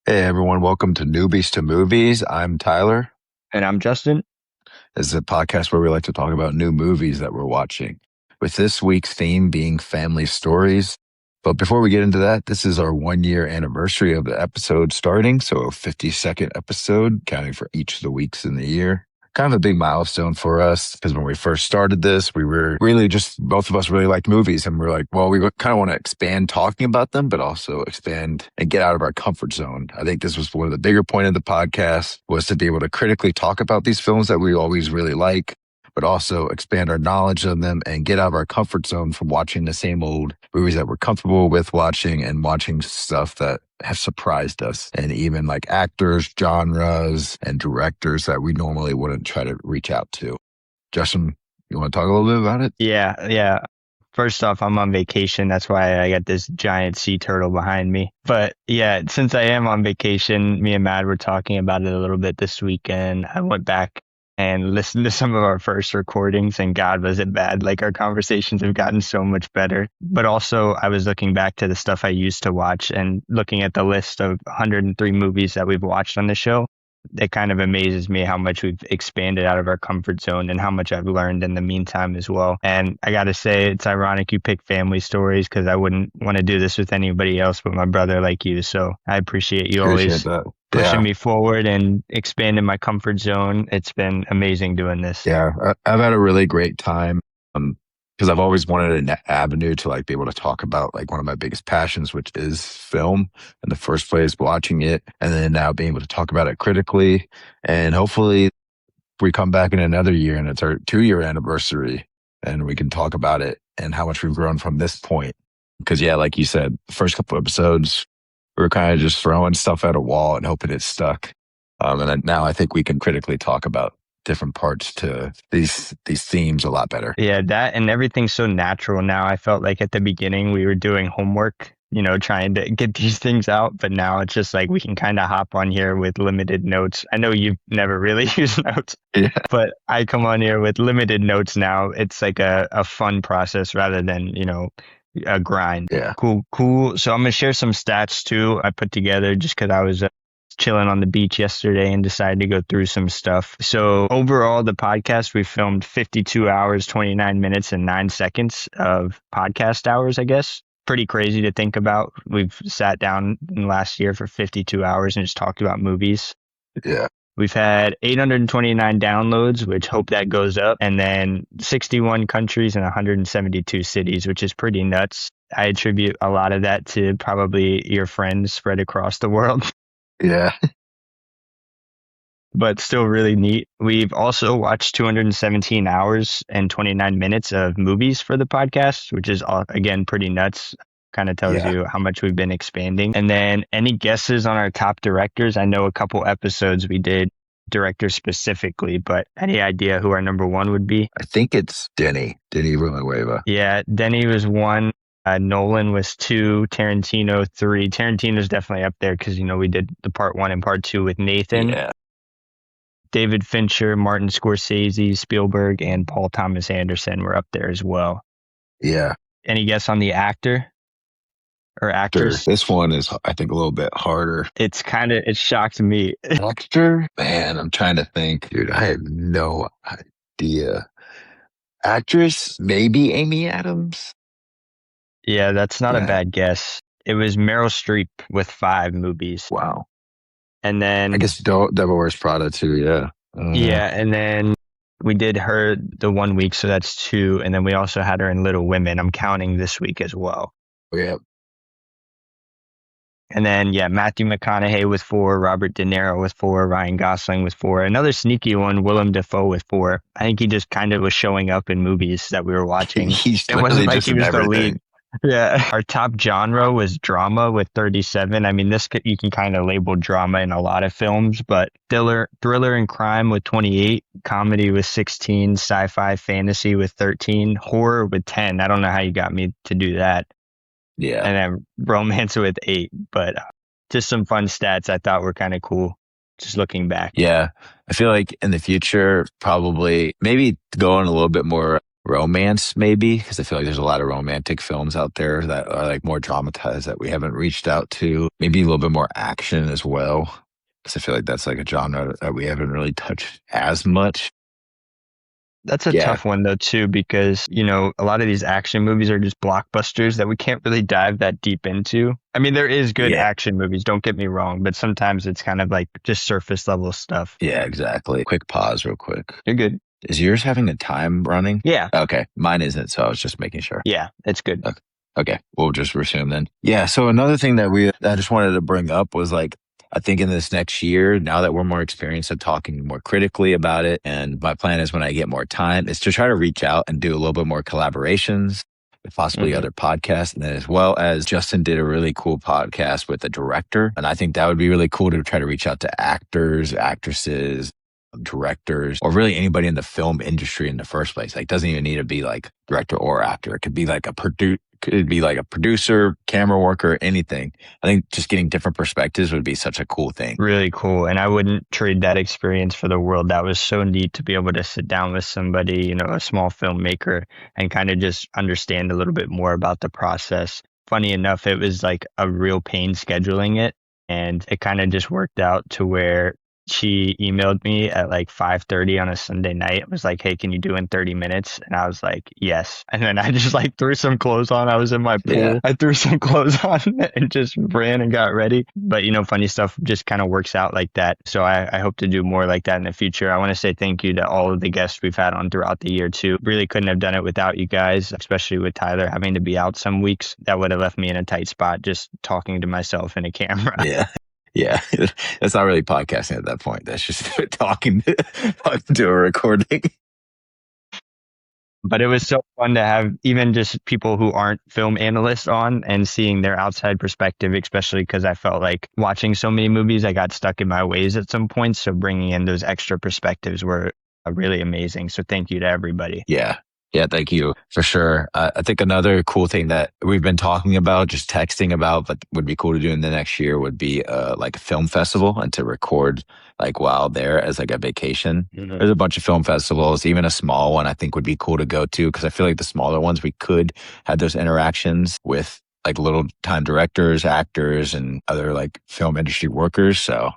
Hey everyone, welcome to Newbies to Movies. I'm Tyler. And I'm Justin. This is a podcast where we like to talk about new movies that we're watching, with this week's theme being family stories. But before we get into that, this is our 1 year anniversary of the episode starting. So a 52nd episode, counting for each of the weeks in the year. Kind of a big milestone for us because when we first started this, we were really just, both of us really liked movies and we're like, well, we kind of want to expand talking about them, but also expand and get out of our comfort zone. I think this was one of the bigger point of the podcast was to be able to critically talk about these films that we always really like, but also expand our knowledge of them and get out of our comfort zone from watching the same old movies that we're comfortable with watching and watching stuff that have surprised us, and even like actors, genres, and directors that we normally wouldn't try to reach out to. Justin, you want to talk a little bit about it? Yeah. First off, I'm on vacation. That's why I got this giant sea turtle behind me. But yeah, since I am on vacation, me and Matt were talking about it a little bit this weekend. I went back and listened to some of our first recordings, and God, was it bad. Like, our conversations have gotten so much better. But also, I was looking back to the stuff I used to watch and looking at the list of 103 movies that we've watched on the show. It kind of amazes me how much we've expanded out of our comfort zone and how much I've learned in the meantime as well. And I got to say, it's ironic you pick family stories because I wouldn't want to do this with anybody else but my brother like you. So I appreciate you always pushing me forward and expanding my comfort zone. It's been amazing doing this. Yeah, I've had a really great time because I've always wanted an avenue to like be able to talk about like one of my biggest passions, which is film in the first place, watching it, and then now being able to talk about it critically. And hopefully we come back in another year and it's our 2 year anniversary and we can talk about it and how much we've grown from this point. Because yeah, like you said, the first couple episodes, we were kind of just throwing stuff at a wall and hoping it stuck. And then now I think we can critically talk about different parts to these themes a lot better. Yeah, that and everything's so natural now. I felt like at the beginning we were doing homework, trying to get these things out. But now it's just like we can kind of hop on here with limited notes. I know you've never really used notes, but I come on here with limited notes now. It's like a fun process rather than, a grind. Yeah. Cool. So I'm going to share some stats too I put together just because I was chilling on the beach yesterday and decided to go through some stuff. So overall, the podcast, we filmed 52 hours, 29 minutes, and 9 seconds of podcast hours, I guess. Pretty crazy to think about. We've sat down in last year for 52 hours and just talked about movies. Yeah. We've had 829 downloads, which hope that goes up, and then 61 countries and 172 cities, which is pretty nuts. I attribute a lot of that to probably your friends spread across the world. Yeah. But still really neat. We've also watched 217 hours and 29 minutes of movies for the podcast, which is, again, pretty nuts. Kind of tells you how much we've been expanding. And then any guesses on our top directors? I know a couple episodes we did directors specifically, but any idea who our number one would be? I think it's Denis Villeneuve. Yeah, Denis was 1. Nolan was 2, Tarantino 3. Tarantino's definitely up there because, we did the part 1 and part 2 with Nathan. Yeah. David Fincher, Martin Scorsese, Spielberg, and Paul Thomas Anderson were up there as well. Yeah. Any guess on the actor or actress? This one is, I think, a little bit harder. It shocked me. Actor? Man, I'm trying to think. Dude, I have no idea. Actress? Maybe Amy Adams? Yeah, that's not a bad guess. It was Meryl Streep with 5 movies. Wow. And then I guess Devil Wears Prada too, yeah. And then we did her the 1 week, so that's 2. And then we also had her in Little Women. I'm counting this week as well. Yeah. And then, Matthew McConaughey with 4, Robert De Niro with 4, Ryan Gosling with 4. Another sneaky one, Willem Dafoe with 4. I think he just kind of was showing up in movies that we were watching. It wasn't like he was the lead. Yeah. Our top genre was drama with 37. I mean, you can kind of label drama in a lot of films, but thriller and crime with 28, comedy with 16, sci-fi fantasy with 13, horror with 10. I don't know how you got me to do that. Yeah. And then romance with 8, but just some fun stats I thought were kind of cool. Just looking back. Yeah. I feel like in the future, probably maybe going a little bit more romance, maybe, because I feel like there's a lot of romantic films out there that are like more dramatized that we haven't reached out to. Maybe a little bit more action as well, because I feel like that's like a genre that we haven't really touched as much. That's a Yeah, tough one though too, because a lot of these action movies are just blockbusters that we can't really dive that deep into. I mean, there is good yeah, action movies, don't get me wrong, but sometimes it's kind of like just surface level stuff. yeah, exactly. Quick pause, real quick. You're good. Is yours having a time running? Yeah, Okay, mine isn't, so I was just making sure. yeah, it's good. Okay. Okay, we'll just resume then. Yeah, so another thing that I just wanted to bring up was like, I think in this next year, now that we're more experienced at talking more critically about it, and my plan is when I get more time, is to try to reach out and do a little bit more collaborations with possibly Hmm. other podcasts. And then as well as Justin did a really cool podcast with a director. And I think that would be really cool to try to reach out to actors, actresses, directors, or really anybody in the film industry in the first place. Like, doesn't even need to be like director or actor. It could be like a producer, camera worker, anything. I think just getting different perspectives would be such a cool thing. Really cool. And I wouldn't trade that experience for the world. That was so neat to be able to sit down with somebody, a small filmmaker, and kind of just understand a little bit more about the process. Funny enough, it was like a real pain scheduling it. And it kind of just worked out to where she emailed me at like 5:30 on a Sunday night. It was like, hey, can you do in 30 minutes? And I was like, yes. And then I just like threw some clothes on. I was in my Yeah. pool. I threw some clothes on and just ran and got ready. But funny stuff just kind of works out like that. So I hope to do more like that in the future. I want to say thank you to all of the guests we've had on throughout the year too. Really couldn't have done it without you guys, especially with Tyler having to be out some weeks. That would have left me in a tight spot just talking to myself in a camera. Yeah. Yeah. That's not really podcasting at that point. That's just talking to a recording. But it was so fun to have even just people who aren't film analysts on and seeing their outside perspective, especially because I felt like watching so many movies, I got stuck in my ways at some points. So bringing in those extra perspectives were really amazing. So thank you to everybody. Yeah. Yeah, thank you for sure. I think another cool thing that we've been talking about, just texting about, but would be cool to do in the next year would be like a film festival and to record like while there as like a vacation. Mm-hmm. There's a bunch of film festivals, even a small one I think would be cool to go to because I feel like the smaller ones we could have those interactions with like little time directors, actors, and other like film industry workers. So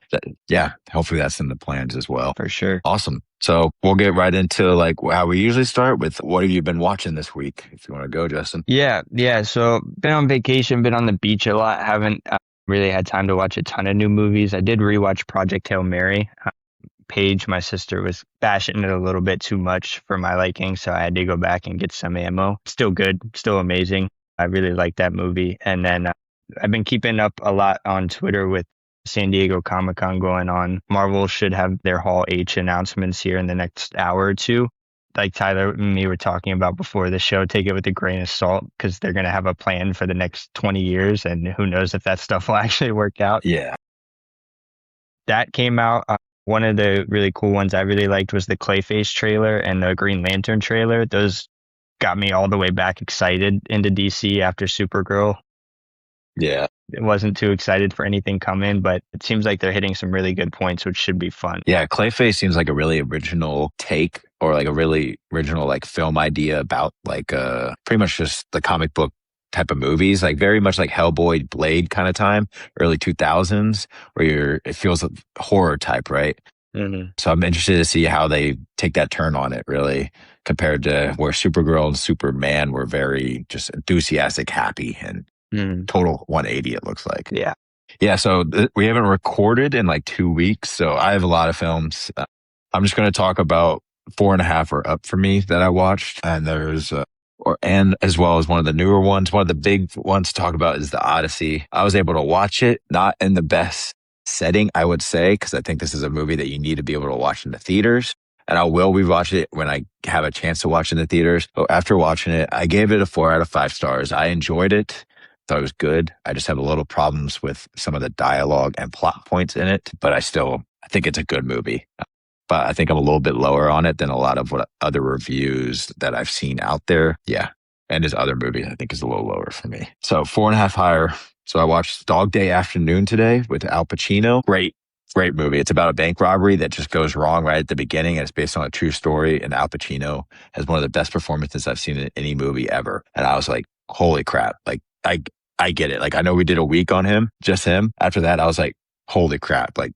yeah, hopefully that's in the plans as well. For sure. Awesome. So we'll get right into like how we usually start with what have you been watching this week? If you want to go, Justin. Yeah. So been on vacation, been on the beach a lot. Haven't really had time to watch a ton of new movies. I did rewatch Project Hail Mary. Paige, my sister, was bashing it a little bit too much for my liking, so I had to go back and get some ammo. Still good, still amazing. I really like that movie. And then I've been keeping up a lot on Twitter with San Diego Comic-Con going on. Marvel should have their Hall H announcements here in the next hour or two. Like Tyler and me were talking about before the show, take it with a grain of salt because they're going to have a plan for the next 20 years. And who knows if that stuff will actually work out. Yeah. That came out. One of the really cool ones I really liked was the Clayface trailer and the Green Lantern trailer. Those got me all the way back excited into DC after Supergirl. Yeah. It wasn't too excited for anything coming, but it seems like they're hitting some really good points, which should be fun. Yeah. Clayface seems like a really original take or like a really original like film idea about like pretty much just the comic book type of movies, like very much like Hellboy, Blade kind of time, early 2000s, where it feels a horror type, right? Mm-hmm. So I'm interested to see how they take that turn on it, really, compared to where Supergirl and Superman were very just enthusiastic, happy, and total 180, it looks like. Yeah. Yeah. So we haven't recorded in like 2 weeks. So I have a lot of films. I'm just going to talk about 4.5 or up for me that I watched. And and as well as one of the newer ones, one of the big ones to talk about is The Odyssey. I was able to watch it, not in the best setting, I would say, because I think this is a movie that you need to be able to watch in the theaters. And I will rewatch it when I have a chance to watch it in the theaters. But after watching it, I gave it a 4 out of 5 stars. I enjoyed it. Thought it was good. I just have a little problems with some of the dialogue and plot points in it, but I think it's a good movie. But I think I'm a little bit lower on it than a lot of what other reviews that I've seen out there. Yeah. And his other movie, I think, is a little lower for me. So 4.5 higher. So I watched Dog Day Afternoon today with Al Pacino. Great Great movie. It's about a bank robbery that just goes wrong right at the beginning, and it's based on a true story. And Al Pacino has one of the best performances I've seen in any movie ever. And I was like, holy crap! Like I get it. Like I know we did a week on him, just him. After that, I was like, holy crap! Like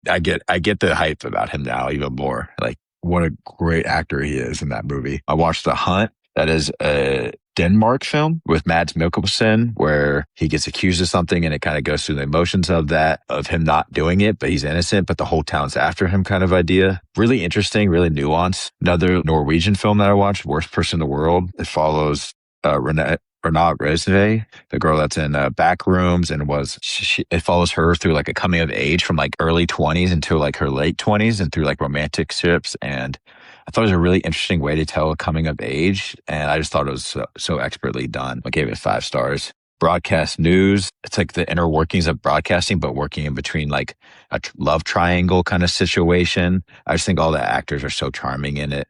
I get the hype about him now even more. Like what a great actor he is in that movie. I watched The Hunt. That is a Denmark film with Mads Mikkelsen where he gets accused of something and it kind of goes through the emotions of that, of him not doing it, but he's innocent, but the whole town's after him kind of idea. Really interesting, really nuanced. Another Norwegian film that I watched, Worst Person in the World. It follows Renate Resve, the girl that's in back rooms, and it follows her through like a coming of age from like early 20s until like her late 20s and through like romantic ships. And I thought it was a really interesting way to tell a coming of age. And I just thought it was so expertly done. I gave it 5 stars. Broadcast news. It's like the inner workings of broadcasting, but working in between like a love triangle kind of situation. I just think all the actors are so charming in it.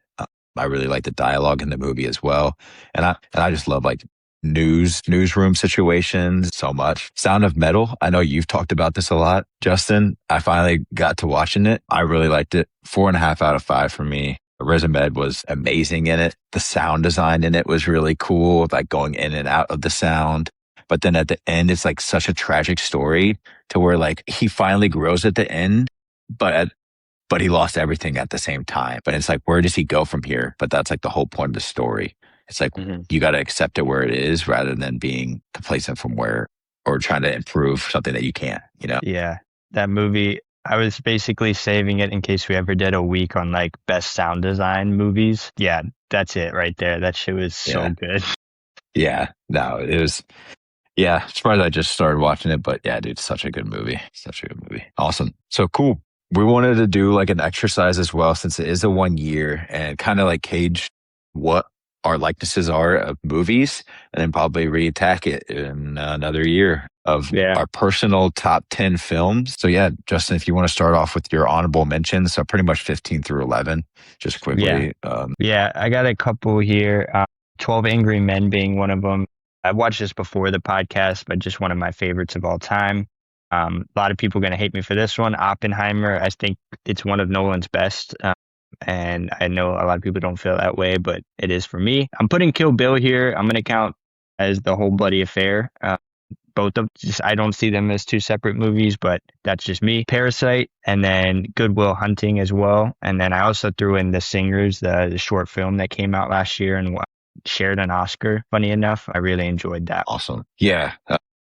I really like the dialogue in the movie as well. And I just love like newsroom situations so much. Sound of Metal. I know you've talked about this a lot, Justin. I finally got to watching it. I really liked it. 4.5 out of 5 for me. Riz Ahmed was amazing in it. The sound design in it was really cool, like going in and out of the sound. But then at the end, it's like such a tragic story to where like he finally grows at the end, but he lost everything at the same time. But it's like, where does he go from here? But that's like the whole point of the story. It's like, you got to accept it where it is rather than being complacent from where, or trying to improve something that you can't, you know? Yeah. That movie, I was basically saving it in case we ever did a week on like best sound design movies. Yeah, that's it right there. That shit was so good. Yeah, no, it was, yeah, surprised I just started watching it, but yeah, dude, such a good movie. Such a good movie. Awesome. So cool. We wanted to do like an exercise as well, since it is a 1 year, and kind of like gauge what our likenesses are of movies, and then probably reattack it in another year of our personal top 10 films. So yeah, Justin, if you want to start off with your honorable mentions, so pretty much 15 through 11, just quickly. Yeah, I got a couple here. 12 Angry Men being one of them. I watched this before the podcast, but just one of my favorites of all time. A lot of people are going to hate me for this one. Oppenheimer, I think it's one of Nolan's best. And I know a lot of people don't feel that way, but it is for me. I'm putting Kill Bill here. I'm going to count as the whole bloody affair. Both of just, I don't see them as 2 separate movies, but that's just me. Parasite, and then Good Will Hunting as well. And then I also threw in The Singers, the short film that came out last year and shared an Oscar. Funny enough, I really enjoyed that. Awesome. Yeah.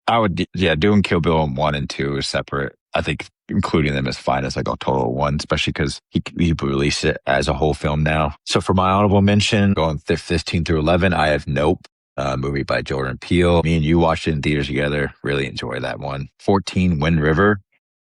I would, doing Kill Bill 1 and 2 is separate. I think including them is fine as like a total 1, especially because he released it as a whole film now. So for my honorable mention, going 15 through 11, I have Nope, a movie by Jordan Peele. Me and you watched it in theaters together. Really enjoyed that one. 14, Wind River,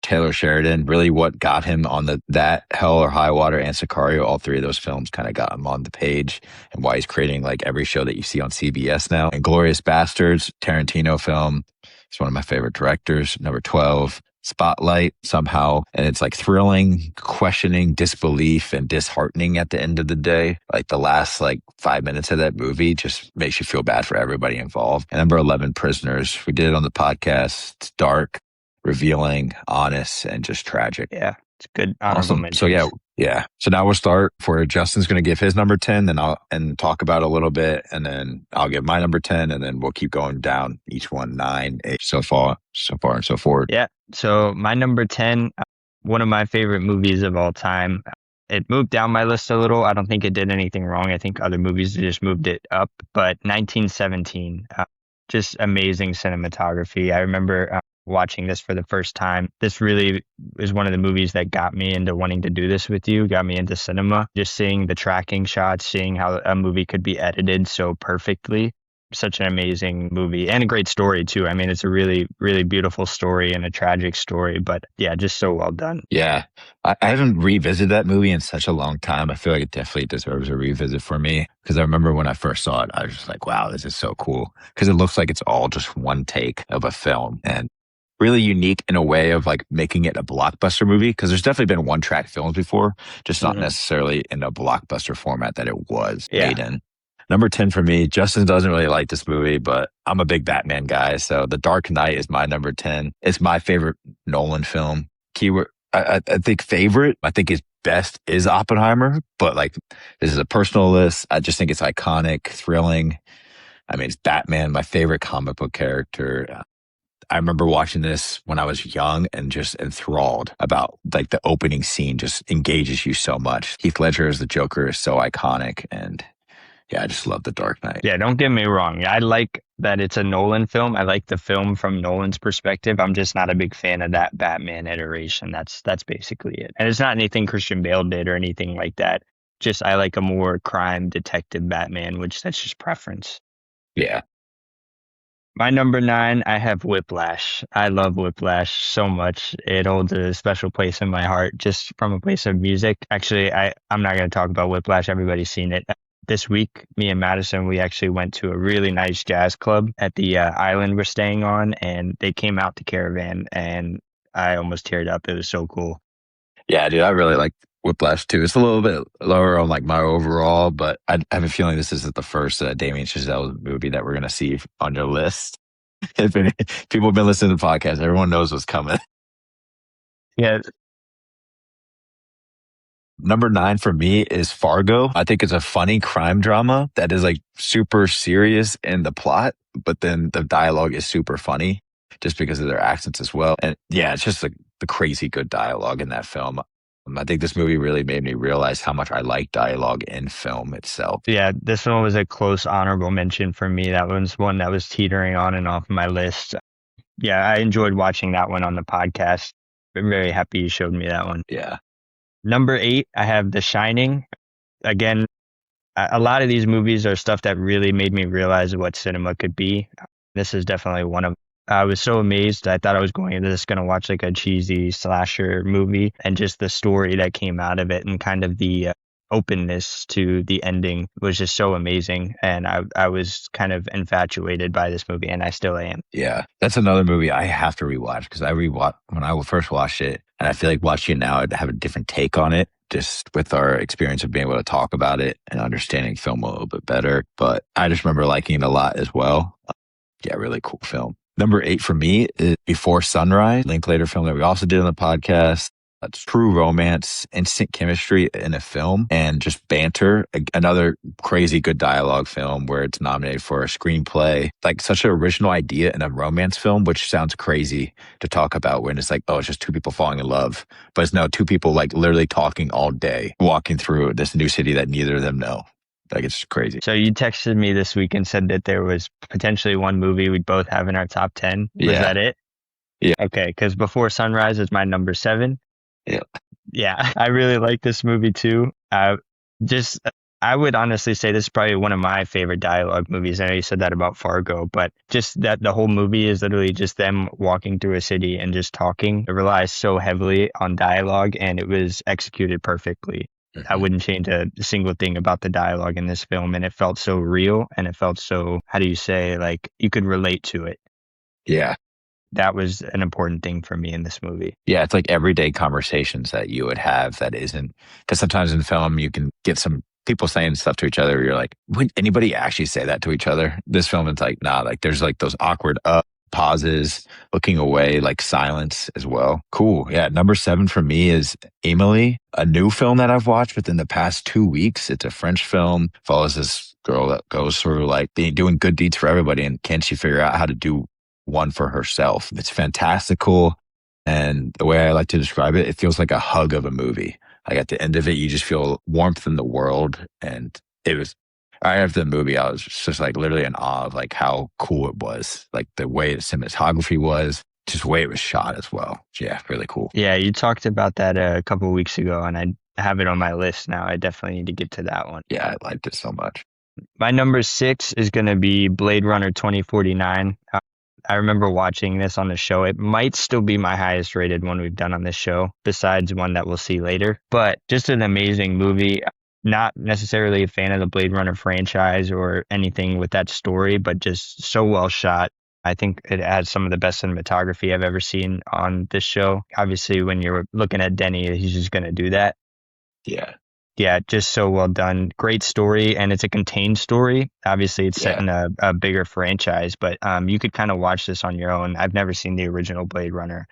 Taylor Sheridan. Really what got him on that Hell or High Water and Sicario. All 3 of those films kind of got him on the page, and why he's creating like every show that you see on CBS now. And Glorious Bastards, Tarantino film. It's one of my favorite directors. Number 12, Spotlight, somehow. And it's like thrilling, questioning, disbelief, and disheartening at the end of the day. Like the last like 5 minutes of that movie just makes you feel bad for everybody involved. And number 11, Prisoners. We did it on the podcast. It's dark, revealing, honest, and just tragic. Yeah, it's good. Honorable mentions. So yeah. So now we'll start for Justin's going to give his number 10, then I'll talk about it a little bit, and then I'll give my number 10, and then we'll keep going down each one, 9, 8, so far and so forth. Yeah. So my number 10, one of my favorite movies of all time. It moved down my list a little. I don't think it did anything wrong. I think other movies just moved it up. But 1917, just amazing cinematography. I remember watching this for the first time. This really is one of the movies that got me into wanting to do this with you, got me into cinema. Just seeing the tracking shots, seeing how a movie could be edited so perfectly. Such an amazing movie and a great story too. I mean, it's a really, really beautiful story and a tragic story, but yeah, just so well done. Yeah. I haven't revisited that movie in such a long time. I feel like it definitely deserves a revisit for me, because I remember when I first saw it, I was just like, wow, this is so cool, because it looks like it's all just one take of a film, and really unique in a way of like making it a blockbuster movie, because there's definitely been one-track films before, just not necessarily in a blockbuster format that it was made in. Number 10 for me, Justin doesn't really like this movie, but I'm a big Batman guy, so The Dark Knight is my number 10. It's my favorite Nolan film. I think favorite, I think his best is Oppenheimer, but like this is a personal list. I just think it's iconic, thrilling. I mean, it's Batman, my favorite comic book character. I remember watching this when I was young and just enthralled about like the opening scene just engages you so much. Heath Ledger as the Joker is so iconic. And yeah, I just love The Dark Knight. Yeah, don't get me wrong. I like that it's a Nolan film. I like the film from Nolan's perspective. I'm just not a big fan of that Batman iteration. That's basically it. And it's not anything Christian Bale did or anything like that. Just I like a more crime detective Batman, which that's just preference. Yeah. My number 9, I have Whiplash. I love Whiplash so much. It holds a special place in my heart just from a place of music. Actually, I'm not going to talk about Whiplash. Everybody's seen it. This week, me and Madison, we actually went to a really nice jazz club at the island we're staying on, and they came out to Caravan, and I almost teared up. It was so cool. Yeah, dude, I really like Whiplash too. It's a little bit lower on like my overall, but I have a feeling this isn't the first Damien Chazelle movie that we're going to see on your list. If people have been listening to the podcast, everyone knows what's coming. Yeah, Number 9 for me is Fargo. I think it's a funny crime drama that is like super serious in the plot, but then the dialogue is super funny just because of their accents as well. And yeah, it's just like the crazy good dialogue in that film. I think this movie really made me realize how much I like dialogue in film itself. yeah, this one was a close honorable mention for me. That was one that was teetering on and off my list. Yeah, I enjoyed watching that one on the podcast. I'm very happy you showed me that one. Yeah. Number 8, I have The Shining. Again, a lot of these movies are stuff that really made me realize what cinema could be. This is definitely one of. I was so amazed. I thought I was going into this going to watch like a cheesy slasher movie, and just the story that came out of it and kind of the openness to the ending was just so amazing. And I was kind of infatuated by this movie, and I still am. Yeah. That's another movie I have to rewatch because I rewatched when I first watched it. And I feel like watching it now, I'd have a different take on it just with our experience of being able to talk about it and understanding film a little bit better. But I just remember liking it a lot as well. Yeah, really cool film. Number 8 for me is Before Sunrise, Linklater film that we also did on the podcast. It's true romance, instant chemistry in a film, and just banter. Another crazy good dialogue film where it's nominated for a screenplay. Like such an original idea in a romance film, which sounds crazy to talk about when it's like, oh, it's just two people falling in love. But it's no, two people like literally talking all day, walking through this new city that neither of them know. Like it's crazy. So you texted me this week and said that there was potentially one movie we'd both have in our top 10. Was that it? Yeah. Okay, because Before Sunrise is my number 7. Yeah. Yeah, I really like this movie too. I would honestly say this is probably one of my favorite dialogue movies. I know you said that about Fargo, but just that the whole movie is literally just them walking through a city and just talking. It relies so heavily on dialogue, and it was executed perfectly. I wouldn't change a single thing about the dialogue in this film, and it felt so real, and it felt so, how do you say, like you could relate to it. Yeah. That was an important thing for me in this movie. Yeah, it's like everyday conversations that you would have that isn't, because sometimes in film you can get some people saying stuff to each other. You're like, would anybody actually say that to each other? This film is like, nah, like there's like those awkward pauses, looking away, like silence as well. Cool. Yeah. Number 7 for me is Emily, a new film that I've watched within the past 2 weeks. It's a French film, follows this girl that goes through like doing good deeds for everybody. And can she figure out how to do one for herself? It's fantastical. And the way I like to describe it, it feels like a hug of a movie. Like at the end of it, you just feel warmth in the world. And it was, right after the movie, I was just like literally in awe of like how cool it was. Like the way the cinematography was, just the way it was shot as well. Yeah, really cool. Yeah, you talked about that a couple of weeks ago, and I have it on my list now. I definitely need to get to that one. Yeah, I liked it so much. My number 6 is going to be Blade Runner 2049. I remember watching this on the show. It might still be my highest rated one we've done on this show, besides one that we'll see later. But just an amazing movie. Not necessarily a fan of the Blade Runner franchise or anything with that story, but just so well shot. I think it has some of the best cinematography I've ever seen on this show. Obviously, when you're looking at Denny, he's just going to do that. Yeah. Yeah, just so well done. Great story, and it's a contained story. Obviously, it's set in a bigger franchise, but you could kind of watch this on your own. I've never seen the original Blade Runner.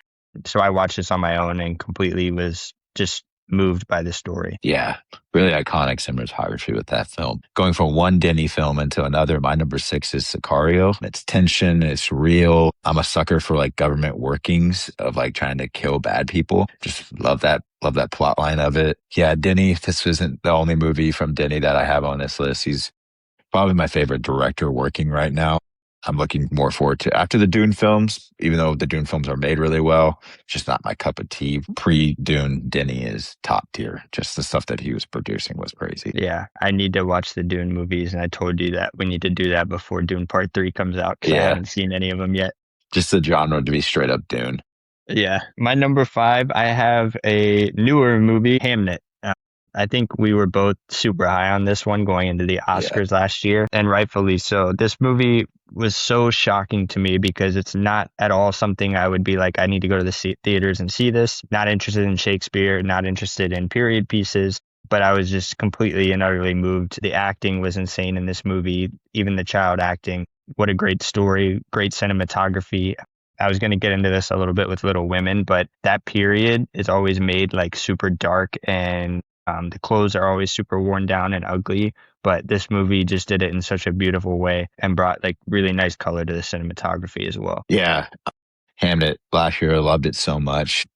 So I watched this on my own and completely was just moved by the story. Yeah, really iconic cinematography with that film. Going from one Denny film into another, my number six is Sicario. It's tension, it's real. I'm a sucker for like government workings of like trying to kill bad people. Just love that plot line of it. Yeah, Denny, this isn't the only movie from Denny that I have on this list. He's probably my favorite director working right now. I'm looking more forward to after the Dune films, even though the Dune films are made really well, it's just not my cup of tea. Pre-Dune, Denny is top tier. Just the stuff that he was producing was crazy. Yeah, I need to watch the Dune movies, and I told you that we need to do that before Dune Part 3 comes out because I Yeah, haven't seen any of them yet. just the genre to be straight up Dune. Yeah. My number five, I have a newer movie, Hamnet. I think we were both super high on this one going into the Yeah. Oscars last year, and rightfully so. This movie was so shocking to me because it's not at all something I would be like, I need to go to the theaters and see this. Not interested in Shakespeare, not interested in period pieces, but I was just completely and utterly moved. The acting was insane in this movie, even the child acting. What a great story, great cinematography. I was going to get into this a little bit with Little Women, but that period is always made like super dark and the clothes are always super worn down and ugly, but this movie just did it in such a beautiful way and brought like really nice color to the cinematography as well. Yeah. Hamnet last year, I loved it so much.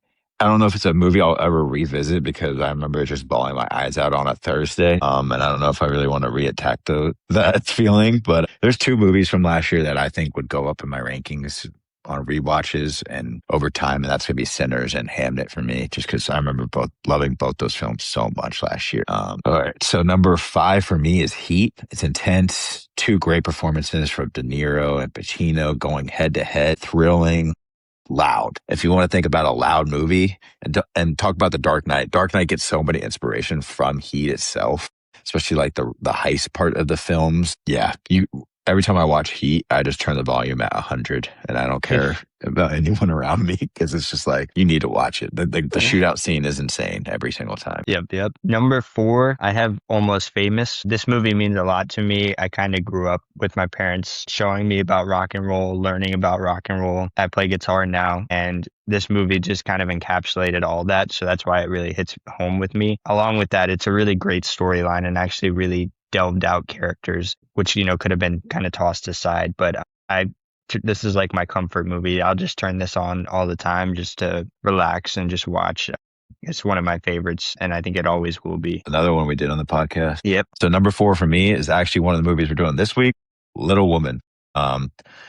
I don't know if it's a movie I'll ever revisit because I remember just bawling my eyes out on a Thursday. And I don't know if I really want to reattack that feeling, but there's two movies from last year that I think would go up in my rankings on rewatches and over time, and that's gonna be Sinners and Hamnet for me, just because I remember loving both those films so much last year. All right, so number five for me is Heat. It's intense, two great performances from De Niro and Pacino going head to head, thrilling, loud. If you want to think about a loud movie and talk about The Dark Knight, Dark Knight gets so many inspiration from Heat itself, especially like the heist part of the films. Yeah, every time I watch Heat, I just turn the volume at 100 and I don't care about anyone around me because it's just like, you need to watch it. The shootout scene is insane every single time. Yep. Number four, I have Almost Famous. This movie means a lot to me. I kind of grew up with my parents showing me about rock and roll, learning about rock and roll. I play guitar now, and this movie just kind of encapsulated all that. So that's why it really hits home with me. Along with that, it's a really great storyline and actually really delved out characters, which, could have been kind of tossed aside. But this is like my comfort movie. I'll just turn this on all the time just to relax and just watch. It's one of my favorites, and I think it always will be. Another one we did on the podcast. Yep. So number four for me is actually one of the movies we're doing this week, Little Woman.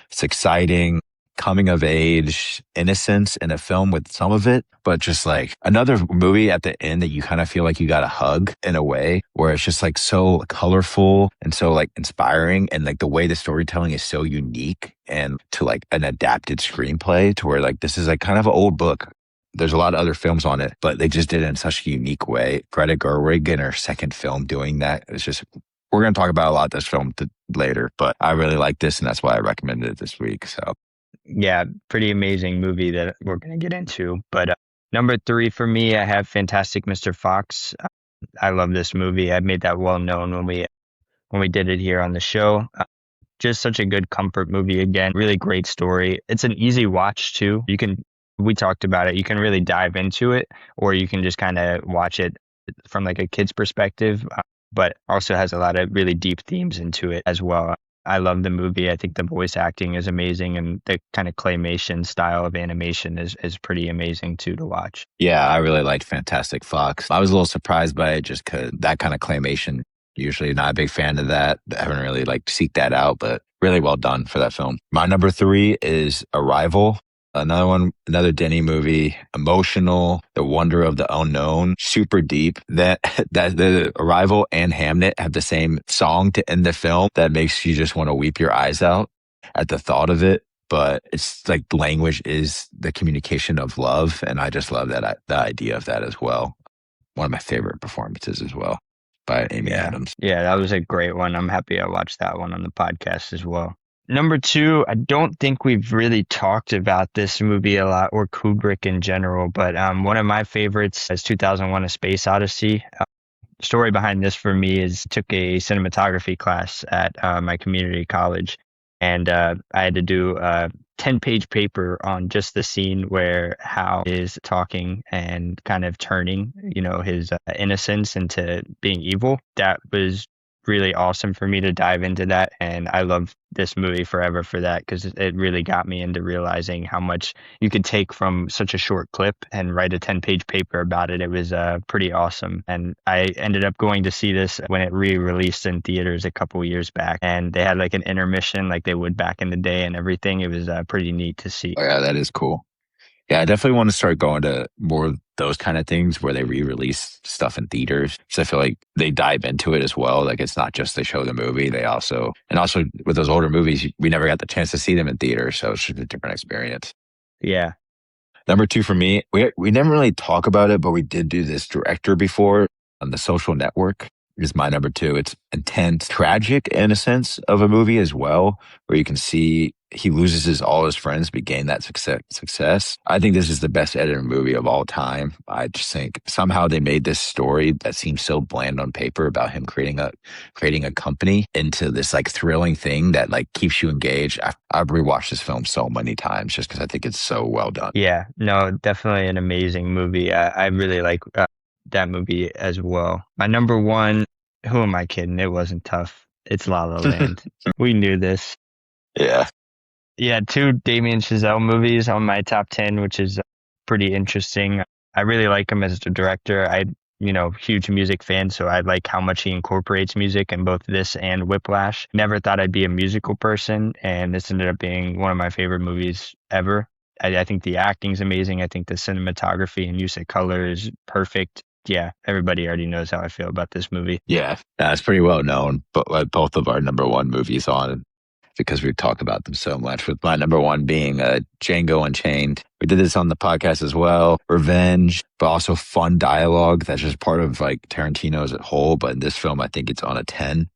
It's exciting, coming of age, innocence in a film with some of it, but just like another movie at the end that you kind of feel like you got a hug in a way where it's just like so colorful and so like inspiring. And like the way the storytelling is so unique and to like an adapted screenplay to where like this is like kind of an old book. There's a lot of other films on it, but they just did it in such a unique way. Greta Gerwig in her second film doing that. It's just, we're going to talk about a lot of this film later, but I really like this and that's why I recommended it this week. So yeah, pretty amazing movie that we're going to get into. But number three for me, I have Fantastic Mr. Fox. I love this movie. I made that well known when we did it here on the show. Just such a good comfort movie. Again, really great story. It's an easy watch too. We talked about it. You can really dive into it, or you can just kind of watch it from like a kid's perspective, but also has a lot of really deep themes into it as well. I love the movie. I think the voice acting is amazing, and the kind of claymation style of animation is pretty amazing too to watch. yeah, I really liked Fantastic Fox. I was a little surprised by it just because that kind of claymation, usually not a big fan of that. I haven't really like seeked that out, but really well done for that film. My number three is Arrival. Another Denny movie, emotional, the wonder of the unknown, super deep. That the Arrival and Hamnet have the same song to end the film that makes you just want to weep your eyes out at the thought of it. But it's like language is the communication of love, and I just love the idea of that as well. One of my favorite performances as well by Amy Adams. Yeah, that was a great one. I'm happy I watched that one on the podcast as well. Number two, I don't think we've really talked about this movie a lot or Kubrick in general, but one of my favorites is 2001: A Space Odyssey. Story behind this for me is took a cinematography class at my community college, and I had to do a 10-page paper on just the scene where Hal is talking and kind of turning, his innocence into being evil. That was really awesome for me to dive into that. And I love this movie forever for that, because it really got me into realizing how much you could take from such a short clip and write a 10-page paper about it. It was pretty awesome. And I ended up going to see this when it re-released in theaters a couple years back. And they had like an intermission like they would back in the day and everything. It was pretty neat to see. Oh, yeah, that is cool. Yeah, I definitely want to start going to more of those kind of things where they re-release stuff in theaters. So I feel like they dive into it as well. Like it's not just they show the movie, and also with those older movies, we never got the chance to see them in theaters. So it's just a different experience. Yeah. Number two for me, we never really talk about it, but we did do this director before on The Social Network. Is my number two. It's intense, tragic in a sense of a movie as well, where you can see he loses all his friends but gain that success. I think this is the best edited movie of all time. I just think somehow they made this story that seems so bland on paper about him creating a company into this like thrilling thing that like keeps you engaged. I've rewatched this film so many times just because I think it's so well done. Yeah, no, definitely an amazing movie. I really like that movie as well. My number one, who am I kidding? It wasn't tough. It's La La Land. We knew this. Yeah. Yeah, two Damien Chazelle movies on my top 10, which is pretty interesting. I really like him as a director. Huge music fan, so I like how much he incorporates music in both this and Whiplash. Never thought I'd be a musical person, and this ended up being one of my favorite movies ever. I think the acting's amazing. I think the cinematography and use of color is perfect. Yeah, everybody already knows how I feel about this movie. Yeah, that's pretty well known. But like both of our number one movies on, because we talk about them so much, with my number one being Django Unchained. We did this on the podcast as well. Revenge, but also fun dialogue. That's just part of like Tarantino as a whole. But in this film, I think it's on a 10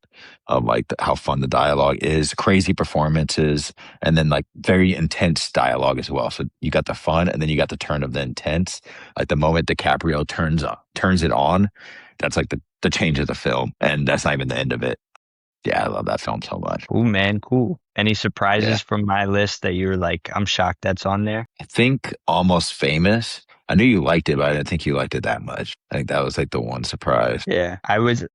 of like how fun the dialogue is, crazy performances, and then like very intense dialogue as well. So you got the fun and then you got the turn of the intense. Like the moment DiCaprio turns it on, that's like the change of the film. And that's not even the end of it. Yeah, I love that film so much. Cool, man. Cool. Any surprises from my list that you're like, I'm shocked that's on there? I think Almost Famous. I knew you liked it, but I didn't think you liked it that much. I think that was like the one surprise. Yeah. I was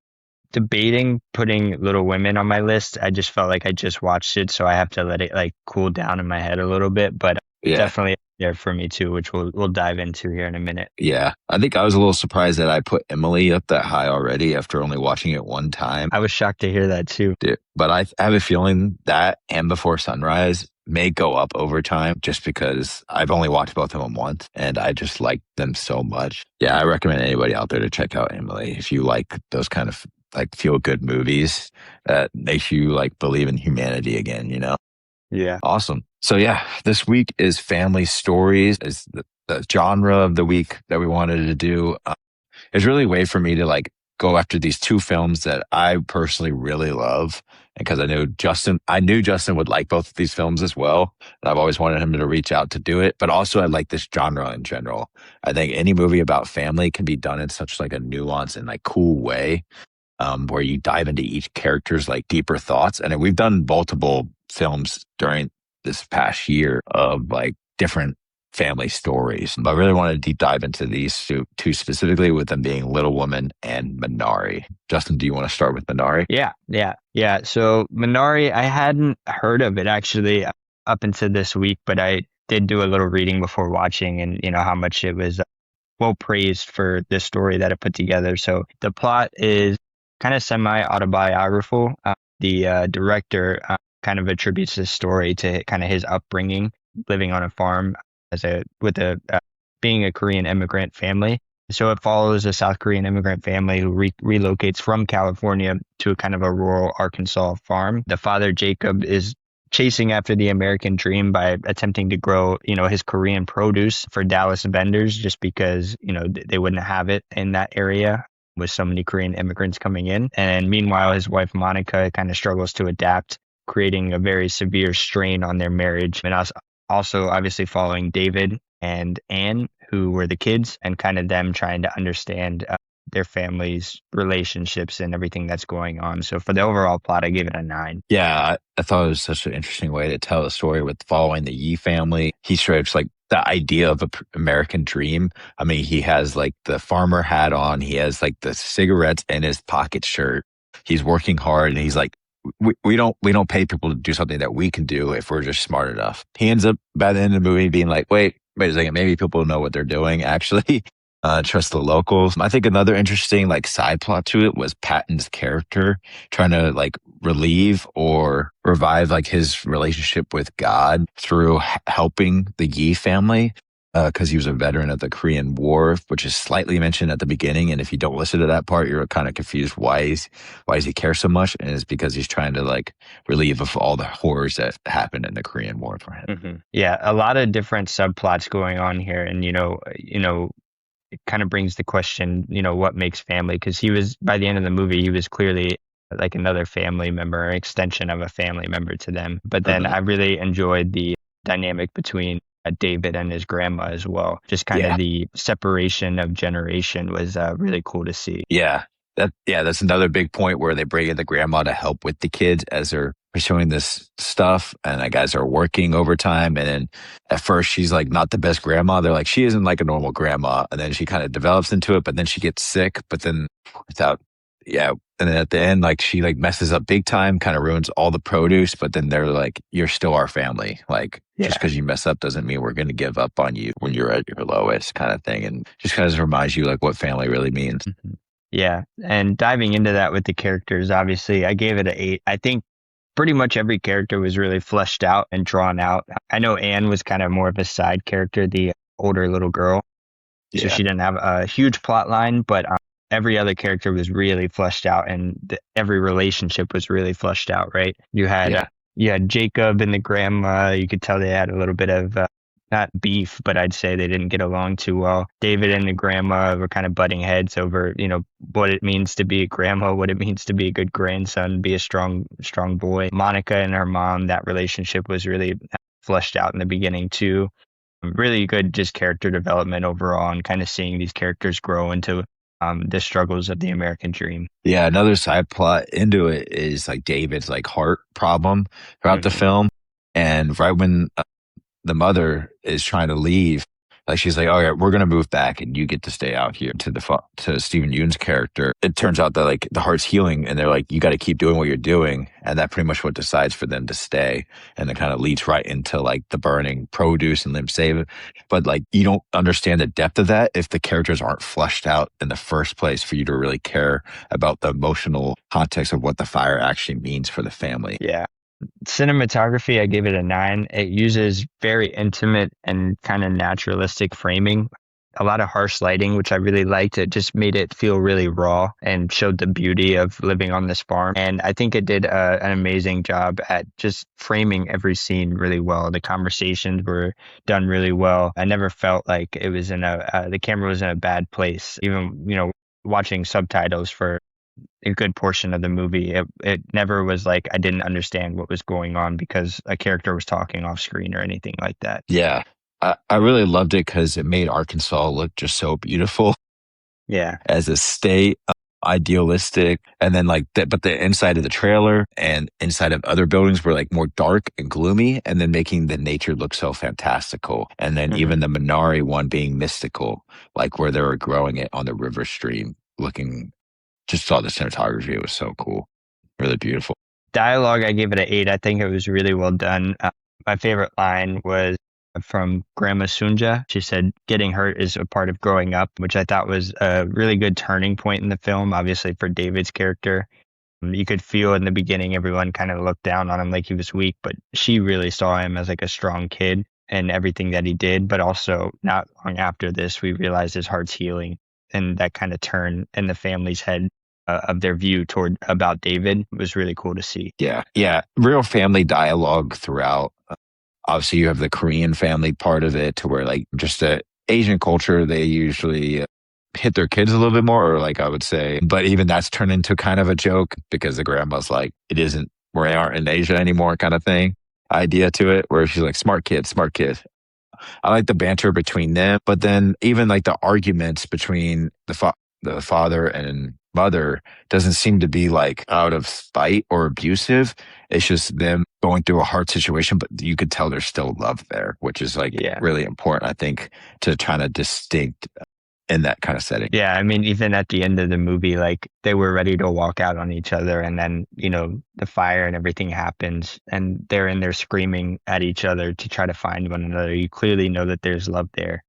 debating putting Little Women on my list. I just felt like I just watched it, so I have to let it like cool down in my head a little bit. But definitely there for me too, which we'll dive into here in a minute. Yeah, I think I was a little surprised that I put Emily up that high already after only watching it one time. I was shocked to hear that too. But I have a feeling that and Before Sunrise may go up over time just because I've only watched both of them once and I just like them so much. Yeah, I recommend anybody out there to check out Emily if you like those kind of like feel good movies that makes you like believe in humanity again, Yeah. Awesome. So yeah, this week is family stories is the genre of the week that we wanted to do. It's really a way for me to like go after these two films that I personally really love. Because I knew Justin would like both of these films as well. And I've always wanted him to reach out to do it. But also I like this genre in general. I think any movie about family can be done in such like a nuanced and like cool way. Where you dive into each character's like deeper thoughts. And we've done multiple films during this past year of like different family stories. But I really wanted to deep dive into these two specifically, with them being Little Woman and Minari. Justin, do you want to start with Minari? Yeah. So Minari, I hadn't heard of it actually up until this week, but I did do a little reading before watching, and how much it was well praised for this story that it put together. So the plot is kind of semi-autobiographical. The director kind of attributes this story to kind of his upbringing, living on a farm being a Korean immigrant family. So it follows a South Korean immigrant family who relocates from California to a kind of a rural Arkansas farm. The father, Jacob, is chasing after the American dream by attempting to grow, his Korean produce for Dallas vendors, just because, they wouldn't have it in that area with so many Korean immigrants coming in. And meanwhile, his wife, Monica, kind of struggles to adapt, creating a very severe strain on their marriage. And also obviously following David and Anne, who were the kids, and kind of them trying to understand their family's relationships and everything that's going on. So for the overall plot, I gave it a 9. Yeah, I thought it was such an interesting way to tell a story with following the Yi family. He strips like the idea of American dream. I mean, he has like the farmer hat on. He has like the cigarettes in his pocket shirt. He's working hard, and he's like, we don't pay people to do something that we can do if we're just smart enough. He ends up by the end of the movie being like, wait a second, maybe people know what they're doing actually. Trust the locals. I think another interesting like side plot to it was Patton's character trying to like relieve or revive like his relationship with God through helping the Yi family. Because he was a veteran of the Korean War, which is slightly mentioned at the beginning. And if you don't listen to that part, you're kind of confused. Why does he care so much? And it's because he's trying to like relieve of all the horrors that happened in the Korean War for him. Mm-hmm. Yeah, a lot of different subplots going on here, and it kind of brings the question, what makes family? Because he was, by the end of the movie, he was clearly like another family member, an extension of a family member to them. But then I really enjoyed the dynamic between David and his grandma as well. Just kind of the separation of generation was really cool to see. That's another big point where they bring in the grandma to help with the kids as they're pursuing this stuff, and the guys are working overtime. And then at first she's like not the best grandma. They're like, she isn't like a normal grandma, and then she kind of develops into it, but then she gets sick, but then without and then at the end, like she like messes up big time, kind of ruins all the produce, but then they're like, you're still our family. Like just because you mess up doesn't mean we're going to give up on you when you're at your lowest, kind of thing. And just kind of reminds you like what family really means. Mm-hmm. Yeah. And diving into that with the characters, obviously I gave it an 8. I think pretty much every character was really fleshed out and drawn out. I know Anne was kind of more of a side character, the older little girl. So she didn't have a huge plot line, but every other character was really fleshed out, and every relationship was really fleshed out, right? You had Jacob and the grandma. You could tell they had a little bit of not beef, but I'd say they didn't get along too well. David and the grandma were kind of butting heads over, what it means to be a grandma, what it means to be a good grandson, be a strong boy. Monica and her mom, that relationship was really fleshed out in the beginning too. Really good just character development overall, and kind of seeing these characters grow into the struggles of the American dream. Yeah, another side plot into it is like David's like heart problem throughout the film. And right when the mother is trying to leave, like she's like, "All right, we're gonna move back, and you get to stay out here." To Stephen Yeun's character, it turns out that like the heart's healing, and they're like, "You got to keep doing what you're doing," and that pretty much what decides for them to stay, and it kind of leads right into like the burning produce and them save it. But like you don't understand the depth of that if the characters aren't fleshed out in the first place for you to really care about the emotional context of what the fire actually means for the family. Yeah. Cinematography, I gave it a 9. It uses very intimate and kind of naturalistic framing. A lot of harsh lighting, which I really liked. It just made it feel really raw and showed the beauty of living on this farm. And I think it did an amazing job at just framing every scene really well. The conversations were done really well. I never felt like it was the camera was in a bad place. Even, watching subtitles for a good portion of the movie, it never was like I didn't understand what was going on because a character was talking off screen or anything like that. Yeah, I really loved it because it made Arkansas look just so beautiful. Yeah, as a state, idealistic, and then like that, but the inside of the trailer and inside of other buildings were like more dark and gloomy, and then making the nature look so fantastical. And then even the Minari one being mystical, like where they were growing it on the river stream, looking. Just saw the cinematography. It was so cool. Really beautiful. Dialogue, I gave it an 8. I think it was really well done. My favorite line was from Grandma Sunja. She said, "Getting hurt is a part of growing up," which I thought was a really good turning point in the film, obviously for David's character. You could feel in the beginning everyone kind of looked down on him like he was weak, but she really saw him as like a strong kid and everything that he did. But also not long after this, we realized his heart's healing. And that kind of turn in the family's head of their view about David was really cool to see. Yeah. Real family dialogue throughout. Obviously, you have the Korean family part of it to where like just the Asian culture, they usually hit their kids a little bit more, or like I would say, but even that's turned into kind of a joke because the grandma's like, it isn't, we aren't in Asia anymore kind of thing idea to it, where she's like, smart kid. I like the banter between them, but then even like the arguments between the the father and mother doesn't seem to be like out of spite or abusive. It's just them going through a hard situation, but you could tell there's still love there, which is like Yeah. really important, I think, to try to distinct in that kind of setting. Yeah, I mean, even at the end of the movie, like they were ready to walk out on each other, and then, the fire and everything happens, and they're in there screaming at each other to try to find one another. You clearly know that there's love there.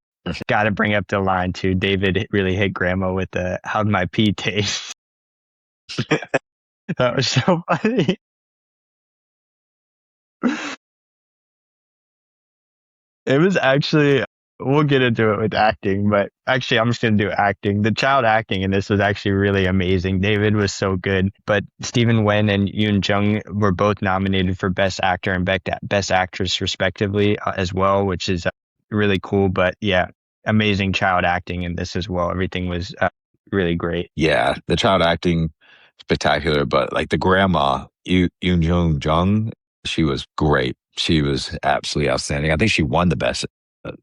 Got to bring up the line too. David really hit grandma with the "How'd my pee taste?" That was so funny. It was actually, we'll get into it with acting, but actually, I'm just going to do acting. The child acting in this was actually really amazing. David was so good, but Stephen Wen and Yoon Jung were both nominated for Best Actor and Best Actress, respectively, as well, which is really cool. But yeah, amazing child acting in this as well. Everything was really great. Yeah, the child acting spectacular, but like the grandma, Yoon Jung Jung, she was great. She was absolutely outstanding. I think she won the best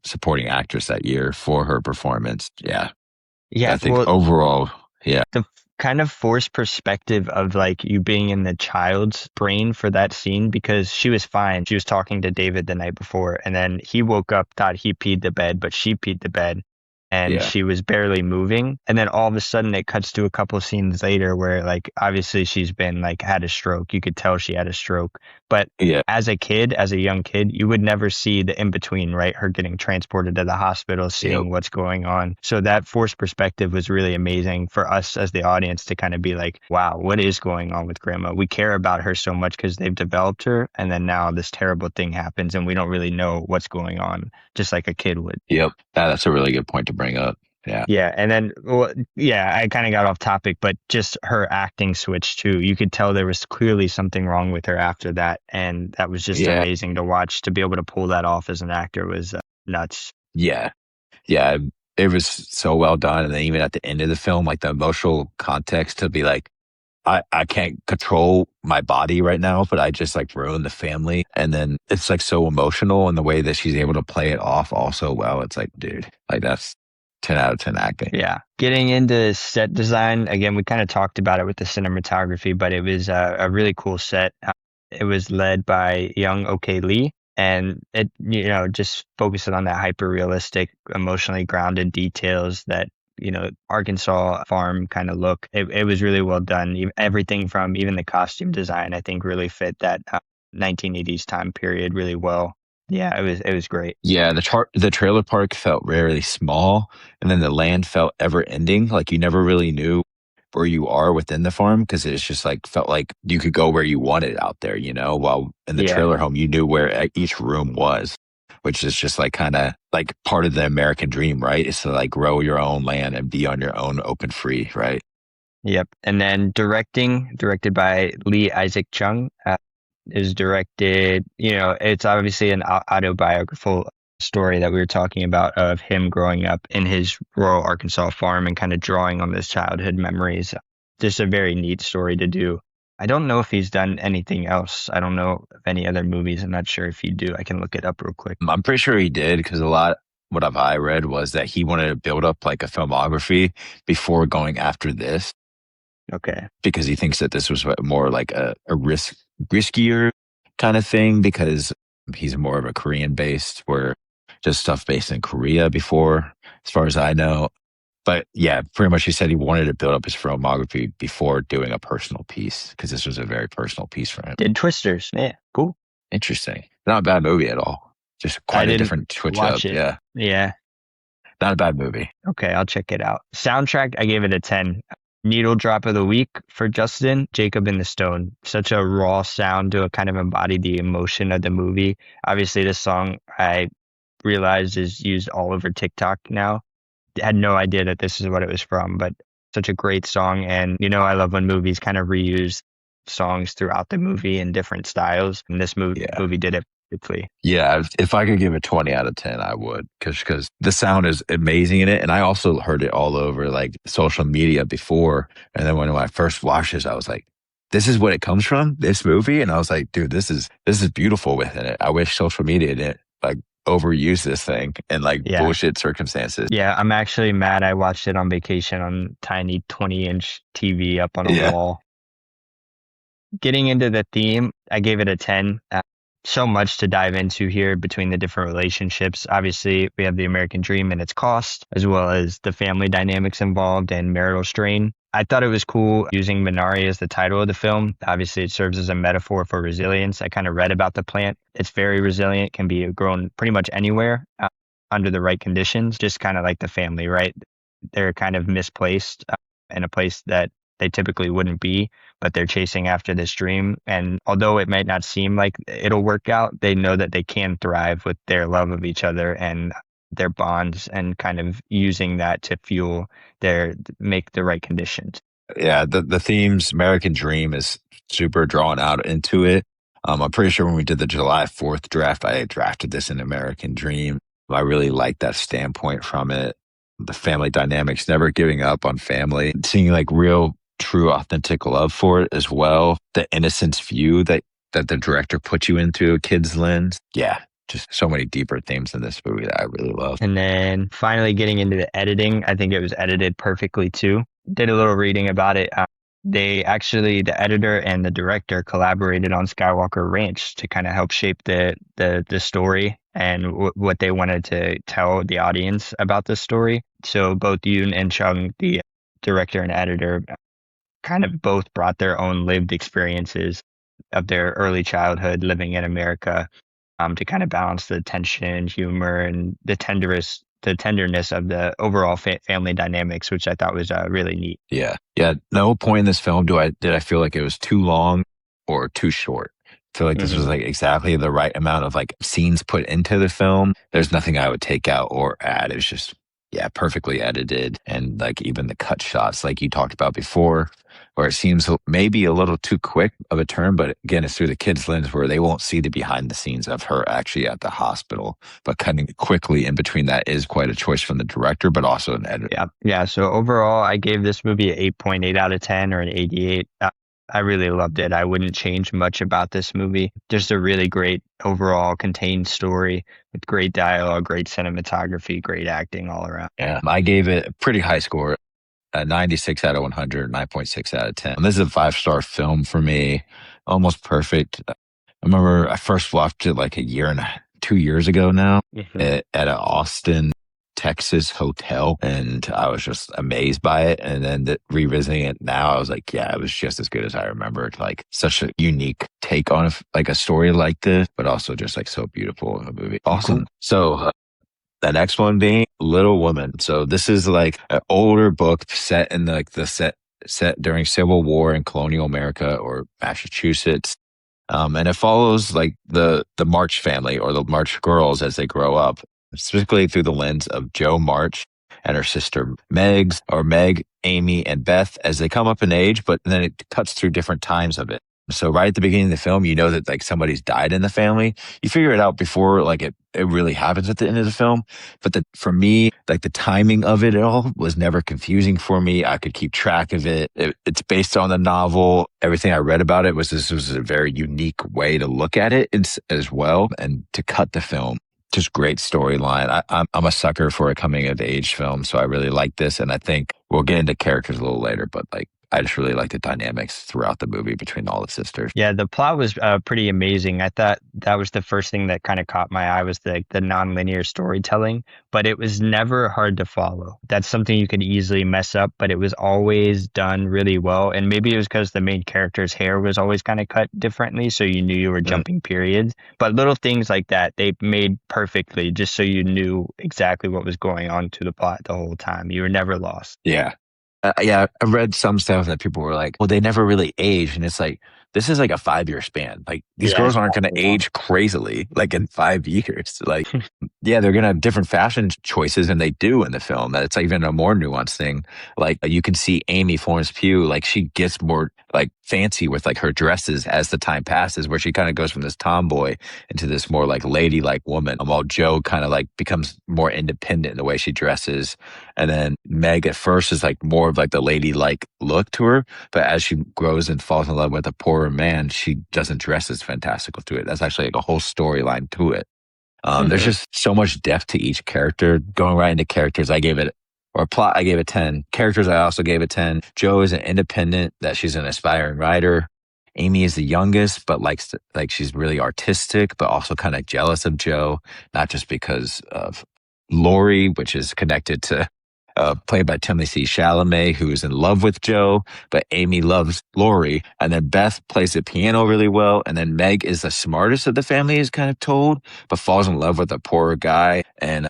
supporting actress that year for her performance. Yeah, Yeah, I think well, overall, yeah, the kind of forced perspective of like you being in the child's brain for that scene, because she was fine. She was talking to David the night before, and then he woke up, thought he peed the bed, but she peed the bed, and yeah, she was barely moving. And then all of a sudden it cuts to a couple scenes later where like obviously she's been like had a stroke. You could tell she had a stroke. But yeah, as a kid, as a young kid, you would never see the in between, right? Her getting transported to the hospital, yep, seeing what's going on. So that forced perspective was really amazing for us as the audience to kind of be like, wow, what is going on with grandma? We care about her so much because they've developed her. And then now this terrible thing happens and we don't really know what's going on, just like a kid would. yep. That's a really good point to bring up. Yeah, Yeah, and then well, yeah, I kind of got off topic, but just her acting switch too. You could tell there was clearly something wrong with her after that, and that was just yeah, amazing to watch. To be able to pull that off as an actor was nuts. yeah, yeah. It was so well done, and then even at the end of the film, like the emotional context to be like, I can't control my body right now, but I just like ruined the family. And then it's like so emotional and the way that she's able to play it off also well. It's like, dude, like that's 10 out of 10 acting. Yeah, getting into set design again, we kind of talked about it with the cinematography, but it was a really cool set. It was led by Young Ok Lee, and it just focusing on that hyper realistic, emotionally grounded details that Arkansas farm kind of look. It was really well done. Everything from even the costume design, I think, really fit that 1980s time period really well. Yeah, it was great. Yeah, the trailer park felt really small, and then the land felt ever ending. Like you never really knew where you are within the farm because it's just like felt like you could go where you wanted out there, while in the Yeah. trailer home you knew where each room was, which is just like kind of like part of the American dream, right? Is to like grow your own land and be on your own open free, right? Yep. And then directed by Lee Isaac Chung, is directed, it's obviously an autobiographical story that we were talking about of him growing up in his rural Arkansas farm and kind of drawing on his childhood memories. Just a very neat story to do. I don't know if he's done anything else. I don't know of any other movies. I'm not sure if you do. I can look it up real quick. I'm pretty sure he did because a lot what I read was that he wanted to build up like a filmography before going after this Okay. because he thinks that this was more like a riskier kind of thing because he's more of a Korean based where just stuff based in Korea before, as far as I know. But yeah, pretty much he said he wanted to build up his filmography before doing a personal piece because this was a very personal piece for him. Did Twisters. Yeah. Cool. Interesting. Not a bad movie at all. Just I quite a didn't different switch up. watch it. Yeah. Yeah. Not a bad movie. Okay, I'll check it out. Soundtrack, I gave it a 10. Needle drop of the week for Justin, Jacob in the Stone. Such a raw sound to kind of embody the emotion of the movie. Obviously, this song I realized is used all over TikTok now. Had no idea that this is what it was from, but such a great song. And, I love when movies kind of reuse songs throughout the movie in different styles. And this Yeah. movie did it perfectly. Yeah, if I could give it 20 out of 10, I would because the sound is amazing in it. And I also heard it all over like social media before. And then when I first watched this, I was like, this is what it comes from, this movie. And I was like, dude, this is beautiful within it. I wish social media didn't like overuse this thing in like Yeah. bullshit circumstances. Yeah, I'm actually mad I watched it on vacation on tiny 20-inch TV up on a Yeah. wall. Getting into the theme, I gave it a 10. So much to dive into here between the different relationships. Obviously, we have the American dream and its cost, as well as the family dynamics involved and marital strain. I thought it was cool using Minari as the title of the film. Obviously, it serves as a metaphor for resilience. I kind of read about the plant. It's very resilient, can be grown pretty much anywhere under the right conditions, just kind of like the family, right? They're kind of misplaced in a place that they typically wouldn't be, but they're chasing after this dream. And although it might not seem like it'll work out, they know that they can thrive with their love of each other and their bonds and kind of using that to fuel make the right conditions. Yeah, the themes American Dream is super drawn out into it. I'm pretty sure when we did the July 4th draft, I drafted this in American Dream. I really like that standpoint from it. The family dynamics, never giving up on family, seeing like real, true, authentic love for it as well. The innocence view that the director puts you into a kid's lens. Yeah, just so many deeper themes in this movie that I really love. And then finally getting into the editing, I think it was edited perfectly too. Did a little reading about it. The editor and the director collaborated on Skywalker Ranch to kind of help shape the story and what they wanted to tell the audience about the story. So both Yoon and Chung, the director and editor, kind of both brought their own lived experiences of their early childhood living in America to kind of balance the tension, humor, and the tenderness of the overall family dynamics, which I thought was really neat. Yeah. Yeah. No point in this film did I feel like it was too long or too short. I feel like this was like exactly the right amount of like scenes put into the film. There's nothing I would take out or add. It was just, yeah, perfectly edited. And like even the cut shots, like you talked about before, where it seems maybe a little too quick of a turn, but again, it's through the kid's lens where they won't see the behind the scenes of her actually at the hospital. But cutting quickly in between that is quite a choice from the director, but also an editor. Yeah. Yeah. So overall, I gave this movie an 8.8 out of 10 or an 88. I really loved it. I wouldn't change much about this movie. Just a really great overall contained story with great dialogue, great cinematography, great acting all around. Yeah. I gave it a pretty high score. 96 out of 100, 9.6 out of 10. This is a 5-star film for me, almost perfect. I remember I first watched it like 2 years ago now at an Austin, Texas hotel, and I was just amazed by it. And then revisiting it now, I was like, yeah, it was just as good as I remembered. Like such a unique take on like a story like this, but also just like so beautiful in a movie. Awesome. Cool. So the next one being Little Woman. So this is like an older book set in set during Civil War in colonial America or Massachusetts. And it follows like the March family or the March girls as they grow up, specifically through the lens of Jo March and her sister Meg, Amy, and Beth as they come up in age, but then it cuts through different times of it. So right at the beginning of the film, you know that like somebody's died in the family. You figure it out before like it really happens at the end of the film. But for me, like the timing of it all was never confusing for me. I could keep track of it. It's based on the novel. Everything I read about it was this was a very unique way to look at it as well and to cut the film. Just great storyline. I'm a sucker for a coming of age film, so I really like this. And I think we'll get into characters a little later, but like I just really like the dynamics throughout the movie between all the sisters. Yeah, the plot was pretty amazing. I thought that was the first thing that kind of caught my eye was the nonlinear storytelling, but it was never hard to follow. That's something you could easily mess up, but it was always done really well. And maybe it was because the main character's hair was always kind of cut differently, so you knew you were jumping periods. But little things like that, they made perfectly just so you knew exactly what was going on to the plot the whole time. You were never lost. Yeah. Yeah, I read some stuff that people were like, well, they never really age. And it's like, this is like a 5-year span. Like these girls aren't going to age crazily like in 5 years. Like, yeah, they're going to have different fashion choices and they do in the film. That's even a more nuanced thing. Like you can see Amy Florence Pugh, like she gets more like fancy with like her dresses as the time passes, where she kind of goes from this tomboy into this more like ladylike woman, while Jo kind of like becomes more independent in the way she dresses. And then Meg at first is like more of like the ladylike look to her, but as she grows and falls in love with a poorer man, she doesn't dress as fantastical to it. That's actually like a whole storyline to it. There's Hmm. just so much depth to each character. Going right into characters, I gave it, or plot, I gave it 10. Characters, I also gave it 10. Joe is an independent, that she's an aspiring writer. Amy is the youngest, but likes to, like she's really artistic, but also kind of jealous of Joe, not just because of Lori, which is connected to played by Timothy Chalamet, who is in love with Joe, but Amy loves Lori. And then Beth plays the piano really well. And then Meg is the smartest of the family, is kind of told, but falls in love with a poorer guy. And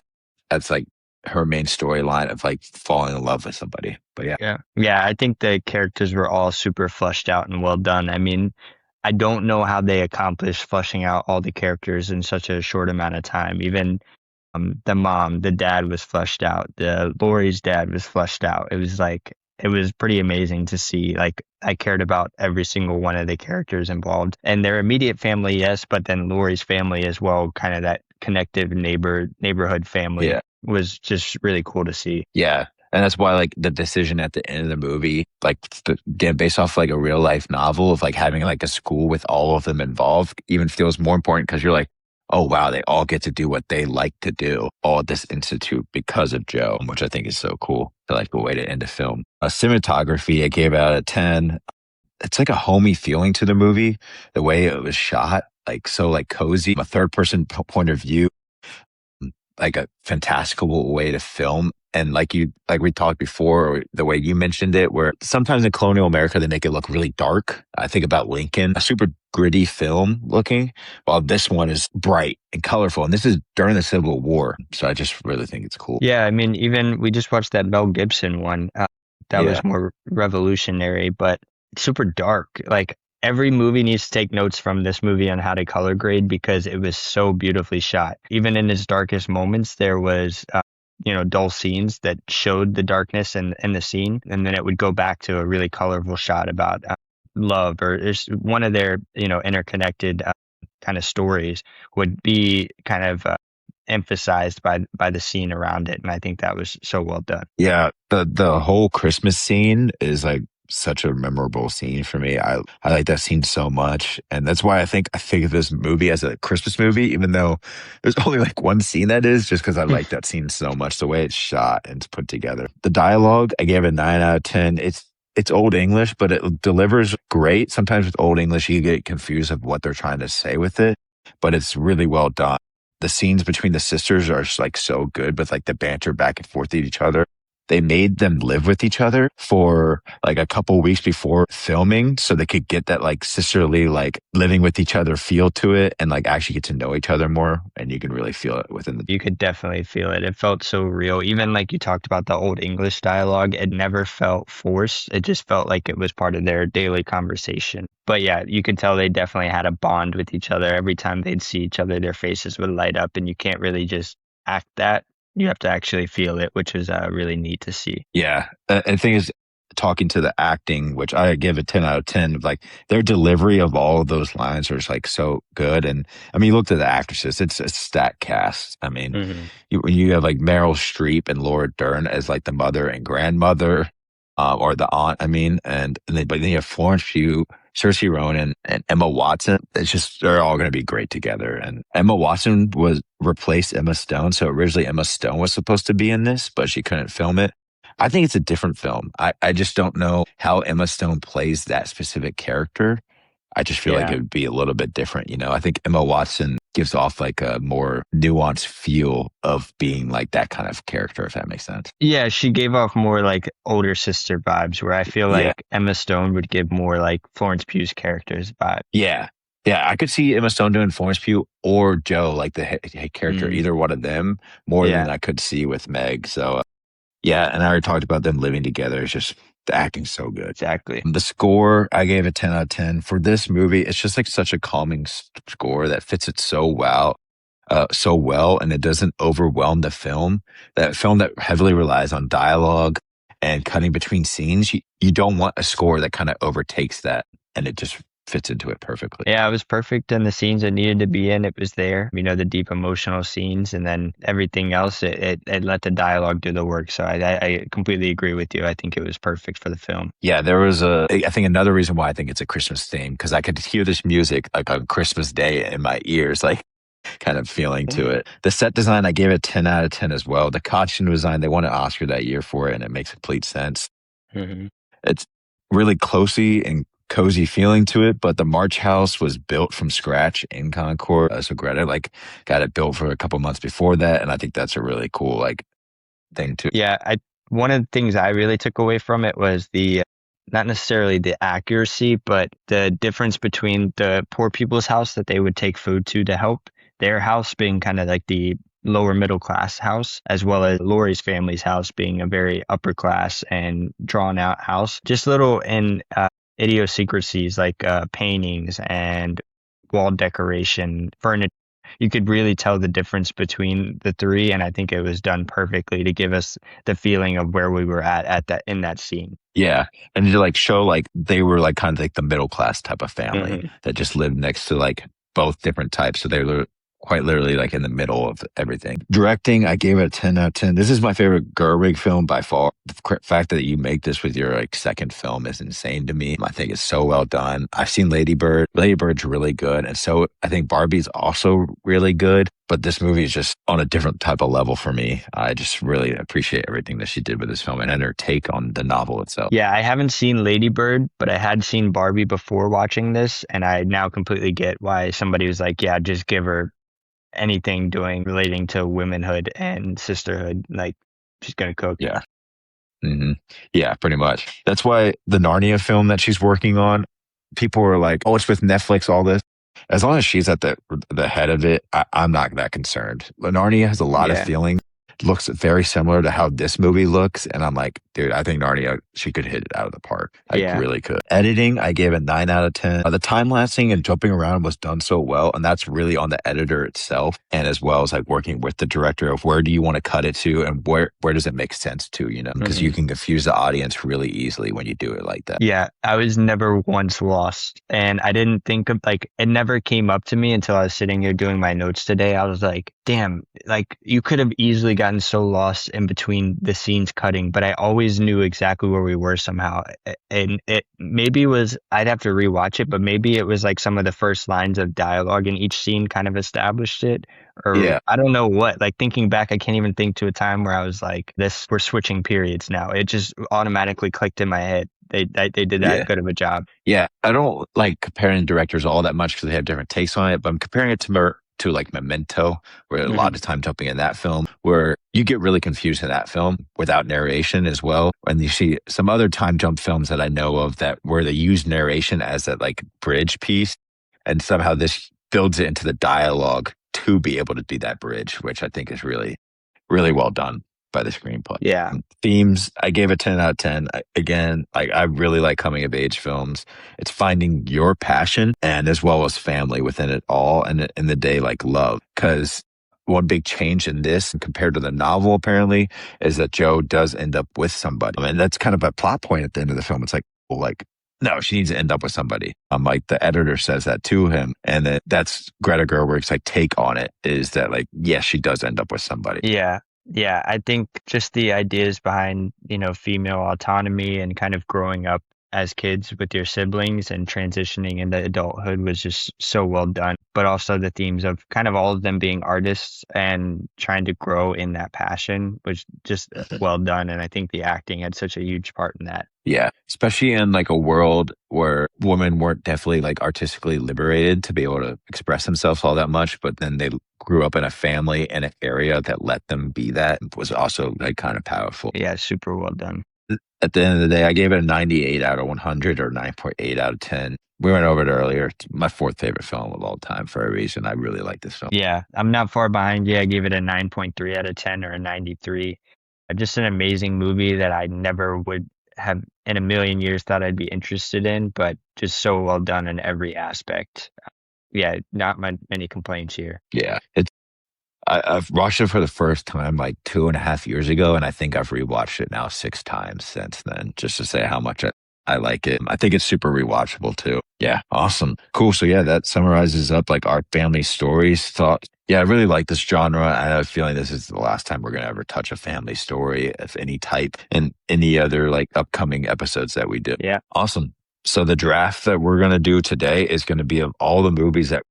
that's like her main storyline of like falling in love with somebody. But yeah. Yeah. Yeah, I think the characters were all super fleshed out and well done. I mean, I don't know how they accomplished fleshing out all the characters in such a short amount of time. Even the mom, the dad was fleshed out. The Lori's dad was fleshed out. It was like it was pretty amazing to see. Like I cared about every single one of the characters involved and their immediate family, yes, but then Lori's family as well. Kind of that connective neighborhood family Yeah. was just really cool to see. Yeah. And that's why, like, the decision at the end of the movie, like, again, based off like a real life novel of like having like a school with all of them involved, even feels more important because you're like, oh, wow, they all get to do what they like to do, all at this institute because of Joe, which I think is so cool. I like the way to end a film. Cinematography, I gave out a 10. It's like a homey feeling to the movie, the way it was shot, like so like cozy, a third person point of view, like a fantastical way to film. And like we talked before, or the way you mentioned it, where sometimes in colonial America, they make it look really dark. I think about Lincoln, a super gritty film looking, while this one is bright and colorful. And this is during the Civil War. So I just really think it's cool. Yeah, I mean, even we just watched that Mel Gibson one. That Yeah. was more revolutionary, but super dark. Like every movie needs to take notes from this movie on how to color grade because it was so beautifully shot. Even in its darkest moments, there was, dull scenes that showed the darkness and the scene, and then it would go back to a really colorful shot about love or it's one of their, interconnected kind of stories would be kind of emphasized by the scene around it, and I think that was so well done. Yeah. The whole Christmas scene is like such a memorable scene for me. I like that scene so much. And that's why I think of this movie as a Christmas movie, even though there's only like one scene that is, just because I like that scene so much, the way it's shot and it's put together. The dialogue, I gave it a 9 out of 10. It's old English, but it delivers great. Sometimes with old English, you get confused of what they're trying to say with it, but it's really well done. The scenes between the sisters are just like so good with like the banter back and forth at each other. They made them live with each other for like a couple weeks before filming so they could get that like sisterly, like living with each other feel to it and like actually get to know each other more. And you can really feel it within the. You could definitely feel it. It felt so real. Even like you talked about the old English dialogue, it never felt forced. It just felt like it was part of their daily conversation. But yeah, you could tell they definitely had a bond with each other. Every time they'd see each other, their faces would light up, and you can't really just act that. You have to actually feel it, which was really neat to see. Yeah. And the thing is, talking to the acting, which I give a 10 out of 10, like their delivery of all of those lines are just like so good. And I mean, you look at the actresses, it's a stat cast. I mean, Hmm. you have like Meryl Streep and Laura Dern as like the mother and grandmother, or the aunt, I mean, but then you have Florence Pugh, Saoirse Ronan, and Emma Watson. It's just, they're all going to be great together. And Emma Watson was replaced Emma Stone. So originally Emma Stone was supposed to be in this, but she couldn't film it. I think it's a different film. I just don't know how Emma Stone plays that specific character. I just feel like Yeah. it would be a little bit different. I think Emma Watson gives off like a more nuanced feel of being like that kind of character, if that makes sense. Yeah, she gave off more like older sister vibes, where I feel Yeah. like Emma Stone would give more like Florence Pugh's character's vibe. Yeah. Yeah. I could see Emma Stone doing Florence Pugh or Joe, like the head character, Mm. either one of them, more Yeah. than I could see with Meg. So, yeah. And I already talked about them living together. It's just the acting's so good. Exactly. The score, I gave a 10 out of 10. For this movie, it's just like such a calming score that fits it so well, and it doesn't overwhelm the film. That film that heavily relies on dialogue and cutting between scenes, you don't want a score that kind of overtakes that, and it just fits into it perfectly. Yeah, it was perfect in the scenes it needed to be in. It was there, the deep emotional scenes, and then everything else, it let the dialogue do the work. So I completely agree with you. I think it was perfect for the film. Yeah, I think another reason why I think it's a Christmas theme, because I could hear this music like on Christmas Day in my ears. Like, kind of feeling to it. The set design, I gave it 10 out of 10 as well. The costume design, they won an Oscar that year for it, and it makes complete sense. Hmm. It's really closey and cozy feeling to it, but the March House was built from scratch in Concord. So Greta got it built for a couple months before that, and I think that's a really cool thing too. Yeah, one of the things I really took away from it was the not necessarily the accuracy, but the difference between the poor people's house that they would take food to help, their house being kind of like the lower middle class house, as well as Lori's family's house being a very upper class and drawn out house. Just little idiosyncrasies like paintings and wall decoration, furniture. You could really tell the difference between the three, and I think it was done perfectly to give us the feeling of where we were at that in that scene. Yeah. And to show they were kind of the middle class type of family Mhm. that just lived next to both different types. So they were quite literally in the middle of everything. Directing, I gave it a 10 out of 10. This is my favorite Gerwig film by far. The fact that you make this with your second film is insane to me. I think it's so well done. I've seen Lady Bird. Lady Bird's really good. And so I think Barbie's also really good. But this movie is just on a different type of level for me. I just really appreciate everything that she did with this film and her take on the novel itself. Yeah, I haven't seen Lady Bird, but I had seen Barbie before watching this, and I now completely get why somebody was like, yeah, just give her anything relating to womanhood and sisterhood. Like, she's gonna cook. Yeah. Hmm. Yeah, pretty much. That's why the Narnia film that she's working on, people were like, oh, it's with Netflix, all this. As long as she's at the head of it, I'm not that concerned. Narnia has a lot of Yeah. feeling. Looks very similar to how this movie looks. And I'm like, dude, I think Narnia, she could hit it out of the park. Yeah. Really could. Editing, I gave it 9 out of 10. The time lapsing and jumping around was done so well. And that's really on the editor itself. And as well as working with the director of where do you want to cut it to and where does it make sense to, because you can confuse the audience really easily when you do it like that. Yeah, I was never once lost. And I didn't think of it never came up to me until I was sitting here doing my notes today. I was like, damn, you could have easily gotten so lost in between the scenes cutting, but I always knew exactly where we were somehow. And it maybe was, I'd have to rewatch it, but maybe it was some of the first lines of dialogue in each scene kind of established it. Or Yeah. I don't know what. Thinking back, I can't even think to a time where I was like, we're switching periods now. It just automatically clicked in my head. They did that good of a job. Yeah, I don't like comparing directors all that much because they have different takes on it, but I'm comparing it to Memento, where a lot of time jumping in that film, where you get really confused in that film without narration as well. And you see some other time jump films that I know of where they use narration as that bridge piece, and somehow this builds it into the dialogue to be able to be that bridge, which I think is really, really well done by the screenplay. Yeah. Themes, I gave it 10 out of 10. Again, I really like coming of age films. It's finding your passion and as well as family within it all. And in the day, love. Because one big change in this compared to the novel, apparently, is that Joe does end up with somebody. And that's kind of a plot point at the end of the film. It's no, she needs to end up with somebody. The editor says that to him. And that's Greta Gerwig's take on it is that yes, she does end up with somebody. Yeah. Yeah. I think just the ideas behind, female autonomy and kind of growing up as kids with your siblings and transitioning into adulthood was just so well done. But also the themes of kind of all of them being artists and trying to grow in that passion was just well done. And I think the acting had such a huge part in that. Yeah, especially in a world where women weren't definitely artistically liberated to be able to express themselves all that much, but then they grew up in a family in an area that let them be that was also kind of powerful. Yeah, super well done. At the end of the day, I gave it a 98 out of 100 or 9.8 out of 10. We went over it earlier. It's my fourth favorite film of all time for a reason. I really like this film. Yeah, I'm not far behind you. I gave it a 9.3 out of 10 or a 93. Just an amazing movie that I never would have in a million years thought I'd be interested in, but just so well done in every aspect. Yeah, not many complaints here. Yeah, I've watched it for the first time 2.5 years ago, and I think I've rewatched it now 6 times since then, just to say how much I like it. I think it's super rewatchable too. Yeah, awesome. Cool. So yeah, that summarizes up our family stories thoughts. Yeah, I really like this genre. I have a feeling this is the last time we're going to ever touch a family story of any type in any other upcoming episodes that we do. Yeah. Awesome. So the draft that we're going to do today is going to be of all the movies that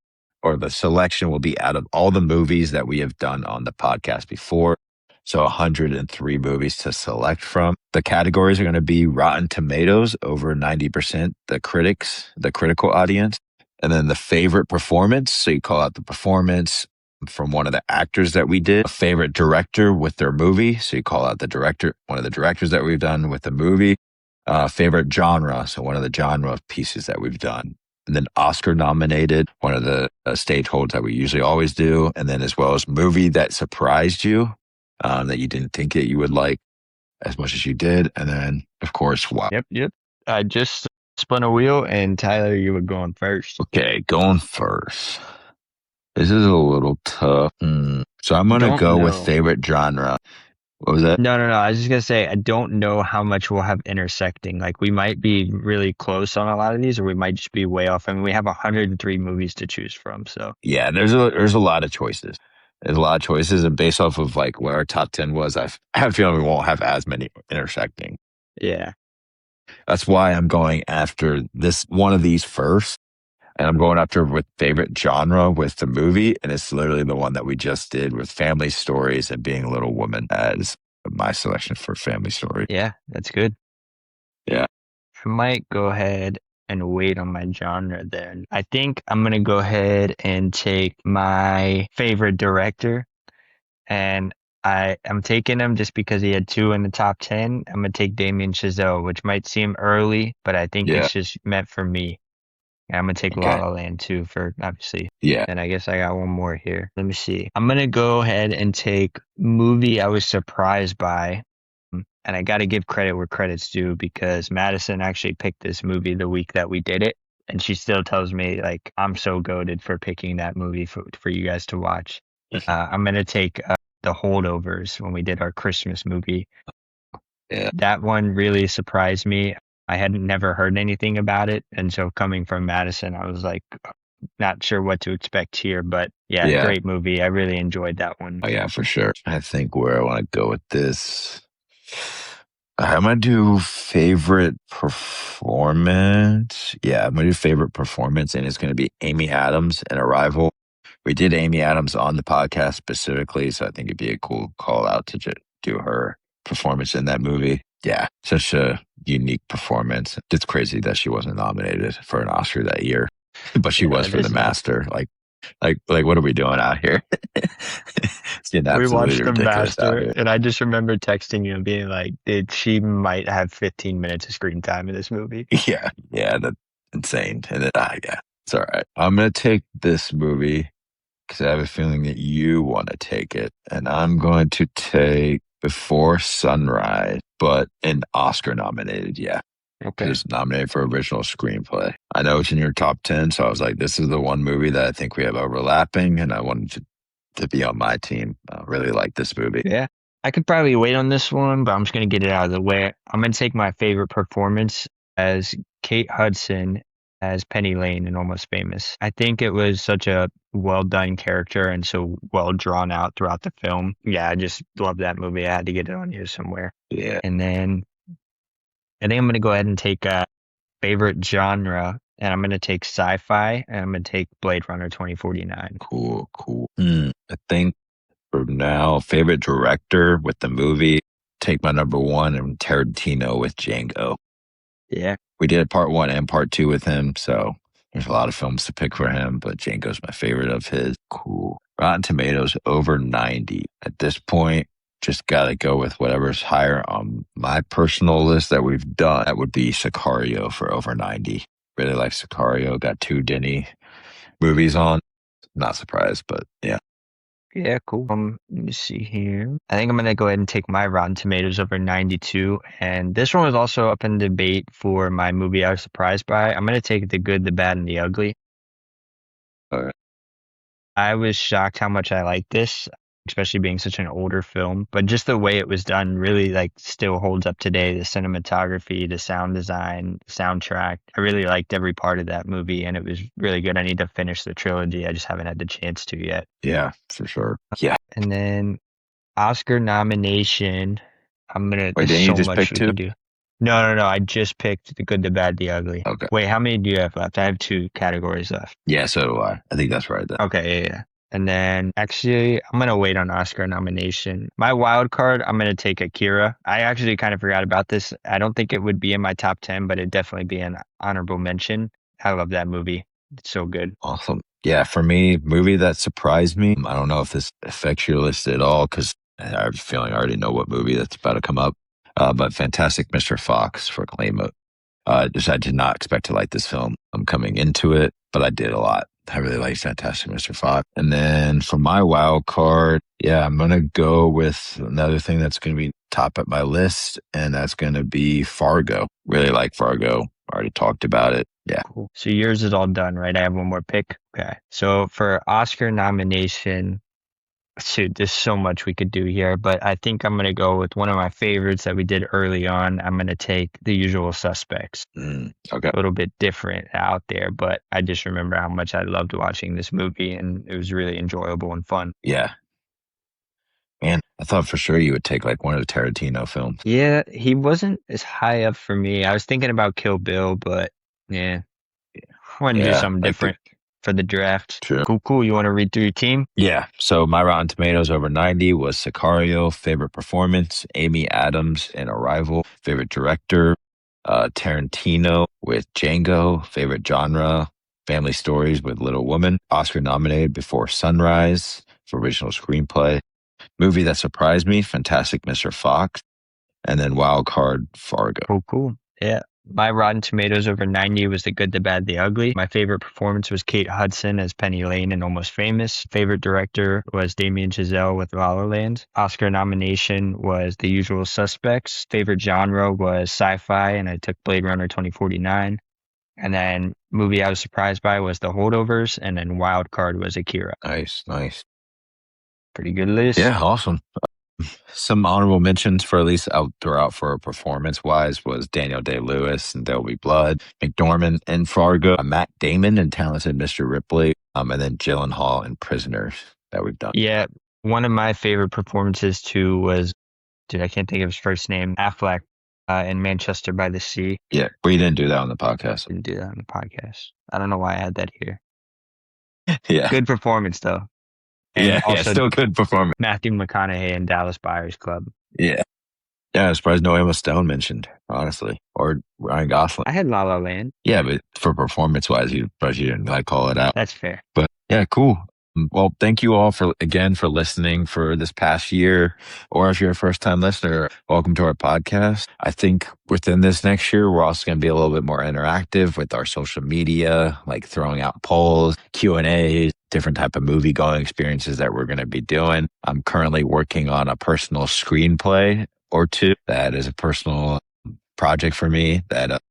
or the selection will be out of all the movies that we have done on the podcast before. So 103 movies to select from. The categories are going to be Rotten Tomatoes, over 90%, the critics, the critical audience, and then the favorite performance. So you call out the performance from one of the actors that we did, a favorite director with their movie. So you call out the director, one of the directors that we've done with the movie, favorite genre. So one of the genre pieces that we've done. And then Oscar nominated, one of the stage holds that we usually always do. And then as well as movie that surprised you, that you didn't think that you would like as much as you did. And then, of course, wow. Yep. I just spun a wheel, and Tyler, you were going first. Okay, going first. This is a little tough. So I'm going to go with favorite genre. What was that? No. I was just going to say, I don't know how much we'll have intersecting. Like, we might be really close on a lot of these, or we might just be way off. I mean, we have 103 movies to choose from. So, yeah, there's a lot of choices. There's a lot of choices. And based off of like what our top 10 was, I have a feeling we won't have as many intersecting. Yeah. That's why I'm going after this one of these first. And I'm going after with favorite genre with the movie. And it's literally the one that we just did with Family Stories and Being a Little Woman as my selection for Family Story. Yeah, that's good. Yeah. I might go ahead and wait on my genre then. I think I'm going to go ahead and take my favorite director. And I'm taking him just because he had 2 in the top 10. I'm going to take Damien Chazelle, which might seem early, but I think it's just meant for me. I'm going to take La La Land too for obviously. Yeah. And I guess I got one more here. Let me see. I'm going to go ahead and take movie I was surprised by. And I got to give credit where credit's due because Madison actually picked this movie the week that we did it. And she still tells me like, I'm so goated for picking that movie for you guys to watch. I'm going to take The Holdovers when we did our Christmas movie. Yeah. That one really surprised me. I had never heard anything about it. And so coming from Madison, I was like, not sure what to expect here. But yeah, great movie. I really enjoyed that one. Oh, yeah, for sure. I think where I want to go with this, I'm going to do favorite performance. Yeah, I'm going to do favorite performance. And it's going to be Amy Adams in Arrival. We did Amy Adams on the podcast specifically. So I think it'd be a cool call out to do her performance in that movie. Yeah, such a unique performance. It's crazy that she wasn't nominated for an Oscar that year, but she was for The Master. Like, what are we doing out here? We watched The Master, and I just remember texting you and being like, she might have 15 minutes of screen time in this movie. Yeah, that's insane. And then, yeah, it's all right. I'm going to take this movie because I have a feeling that you want to take it. And I'm going to take Before Sunrise, but an Oscar nominated, yeah. Okay. It's nominated for original screenplay. I know it's in your top 10, so I was like, this is the one movie that I think we have overlapping, and I wanted to be on my team. I really like this movie. Yeah. I could probably wait on this one, but I'm just going to get it out of the way. I'm going to take my favorite performance as Kate Hudson as Penny Lane in Almost Famous. I think it was such a well done character and so well drawn out throughout the film. Yeah, I just love that movie. I had to get it on here somewhere. Yeah. And then I think I'm going to go ahead and take a favorite genre, and I'm going to take sci-fi, and I'm going to take Blade Runner 2049. Cool. I think for now, favorite director with the movie, take my number one, and Tarantino with Django. Yeah. We did part 1 and part 2 with him, so there's a lot of films to pick for him, but Django's my favorite of his. Cool. Rotten Tomatoes over 90. At this point, just got to go with whatever's higher on my personal list that we've done. That would be Sicario for over 90. Really like Sicario. Got 2 Denny movies on. Not surprised, but yeah. Yeah, cool. Let me see here. I think I'm going to go ahead and take my Rotten Tomatoes over 92. And this one was also up in debate for my movie I was surprised by. I'm going to take The Good, the Bad, and the Ugly. All right. I was shocked how much I liked this, especially being such an older film. But just the way it was done really like still holds up today. The cinematography, the sound design, soundtrack. I really liked every part of that movie, and it was really good. I need to finish the trilogy. I just haven't had the chance to yet. Yeah, for sure. Yeah. And then Oscar nomination. I'm gonna. Wait, didn't you just pick 2? No. I just picked the good, the bad, the ugly. Okay. Wait, how many do you have left? I have two categories left. Yeah, so do I. I think that's right then. Okay, yeah. And then actually, I'm gonna wait on Oscar nomination. My wild card, I'm gonna take Akira. I actually kind of forgot about this. I don't think it would be in my top 10, but it'd definitely be an honorable mention. I love that movie. It's so good. Awesome. Yeah, for me, movie that surprised me. I don't know if this affects your list at all because I have a feeling I already know what movie that's about to come up. But Fantastic Mr. Fox for Claymore. Just I did not expect to like this film. I'm coming into it, but I did a lot. I really like Fantastic Mr. Fox. And then for my wild card, yeah, I'm gonna go with another thing that's gonna be top at my list, and that's gonna be Fargo. Really like Fargo. Already talked about it. Yeah. Cool. So yours is all done, right? I have one more pick. Okay. So for Oscar nomination, shoot, there's so much we could do here, but I think I'm going to go with one of my favorites that we did early on. I'm going to take The Usual Suspects. Okay. A little bit different out there, but I just remember how much I loved watching this movie and it was really enjoyable and fun. Yeah. Man, I thought for sure you would take like one of the Tarantino films. Yeah, he wasn't as high up for me. I was thinking about Kill Bill, but yeah, I want to do Yeah. something Like different for the draft. True. Cool. You want to read through your team? Yeah. So my Rotten Tomatoes over 90 was Sicario. Favorite performance, Amy Adams in Arrival. Favorite director, Tarantino with Django. Favorite genre, family stories with Little Woman. Oscar nominated Before Sunrise for original screenplay. Movie that surprised me, Fantastic Mr. Fox. And then wild card, Fargo. Cool. Yeah. My Rotten Tomatoes over 90 was The Good, the Bad, the Ugly. My favorite performance was Kate Hudson as Penny Lane in Almost Famous. Favorite director was Damien Chazelle with La La Land. Oscar nomination was The Usual Suspects. Favorite genre was sci-fi, and I took Blade Runner 2049. And then movie I was surprised by was The Holdovers, and then wild card was Akira. Nice. Pretty good list. Yeah, awesome. Some honorable mentions for at least out throughout for performance wise was Daniel Day-Lewis and There'll Be Blood, McDormand in Fargo, Matt Damon and Talented Mr. Ripley, and then Gyllenhaal in Prisoners that we've done. Yeah, one of my favorite performances too was, dude, I can't think of his first name, Affleck in Manchester by the Sea. Yeah, we didn't do that on the podcast. Didn't do that on the podcast. I don't know why I had that here. Yeah. Good performance though. And Yeah, also still good performance. Matthew McConaughey in Dallas Buyers Club. Yeah. Yeah, I was surprised no Emma Stone mentioned, honestly, or Ryan Gosling. I had La La Land. Yeah, but for performance wise, you didn't like call it out. That's fair. But yeah, cool. Well, thank you all for listening for this past year, or if you're a first time listener, welcome to our podcast. I think within this next year, we're also going to be a little bit more interactive with our social media, like throwing out polls, Q&A, different type of movie going experiences that we're going to be doing. I'm currently working on a personal screenplay or two. That is a personal project for me that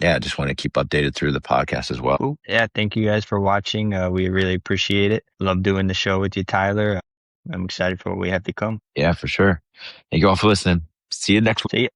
I just want to keep updated through the podcast as well. Cool. Yeah, thank you guys for watching. We really appreciate it. Love doing the show with you, Tyler. I'm excited for what we have to come. Yeah, for sure. Thank you all for listening. See you next week. See ya.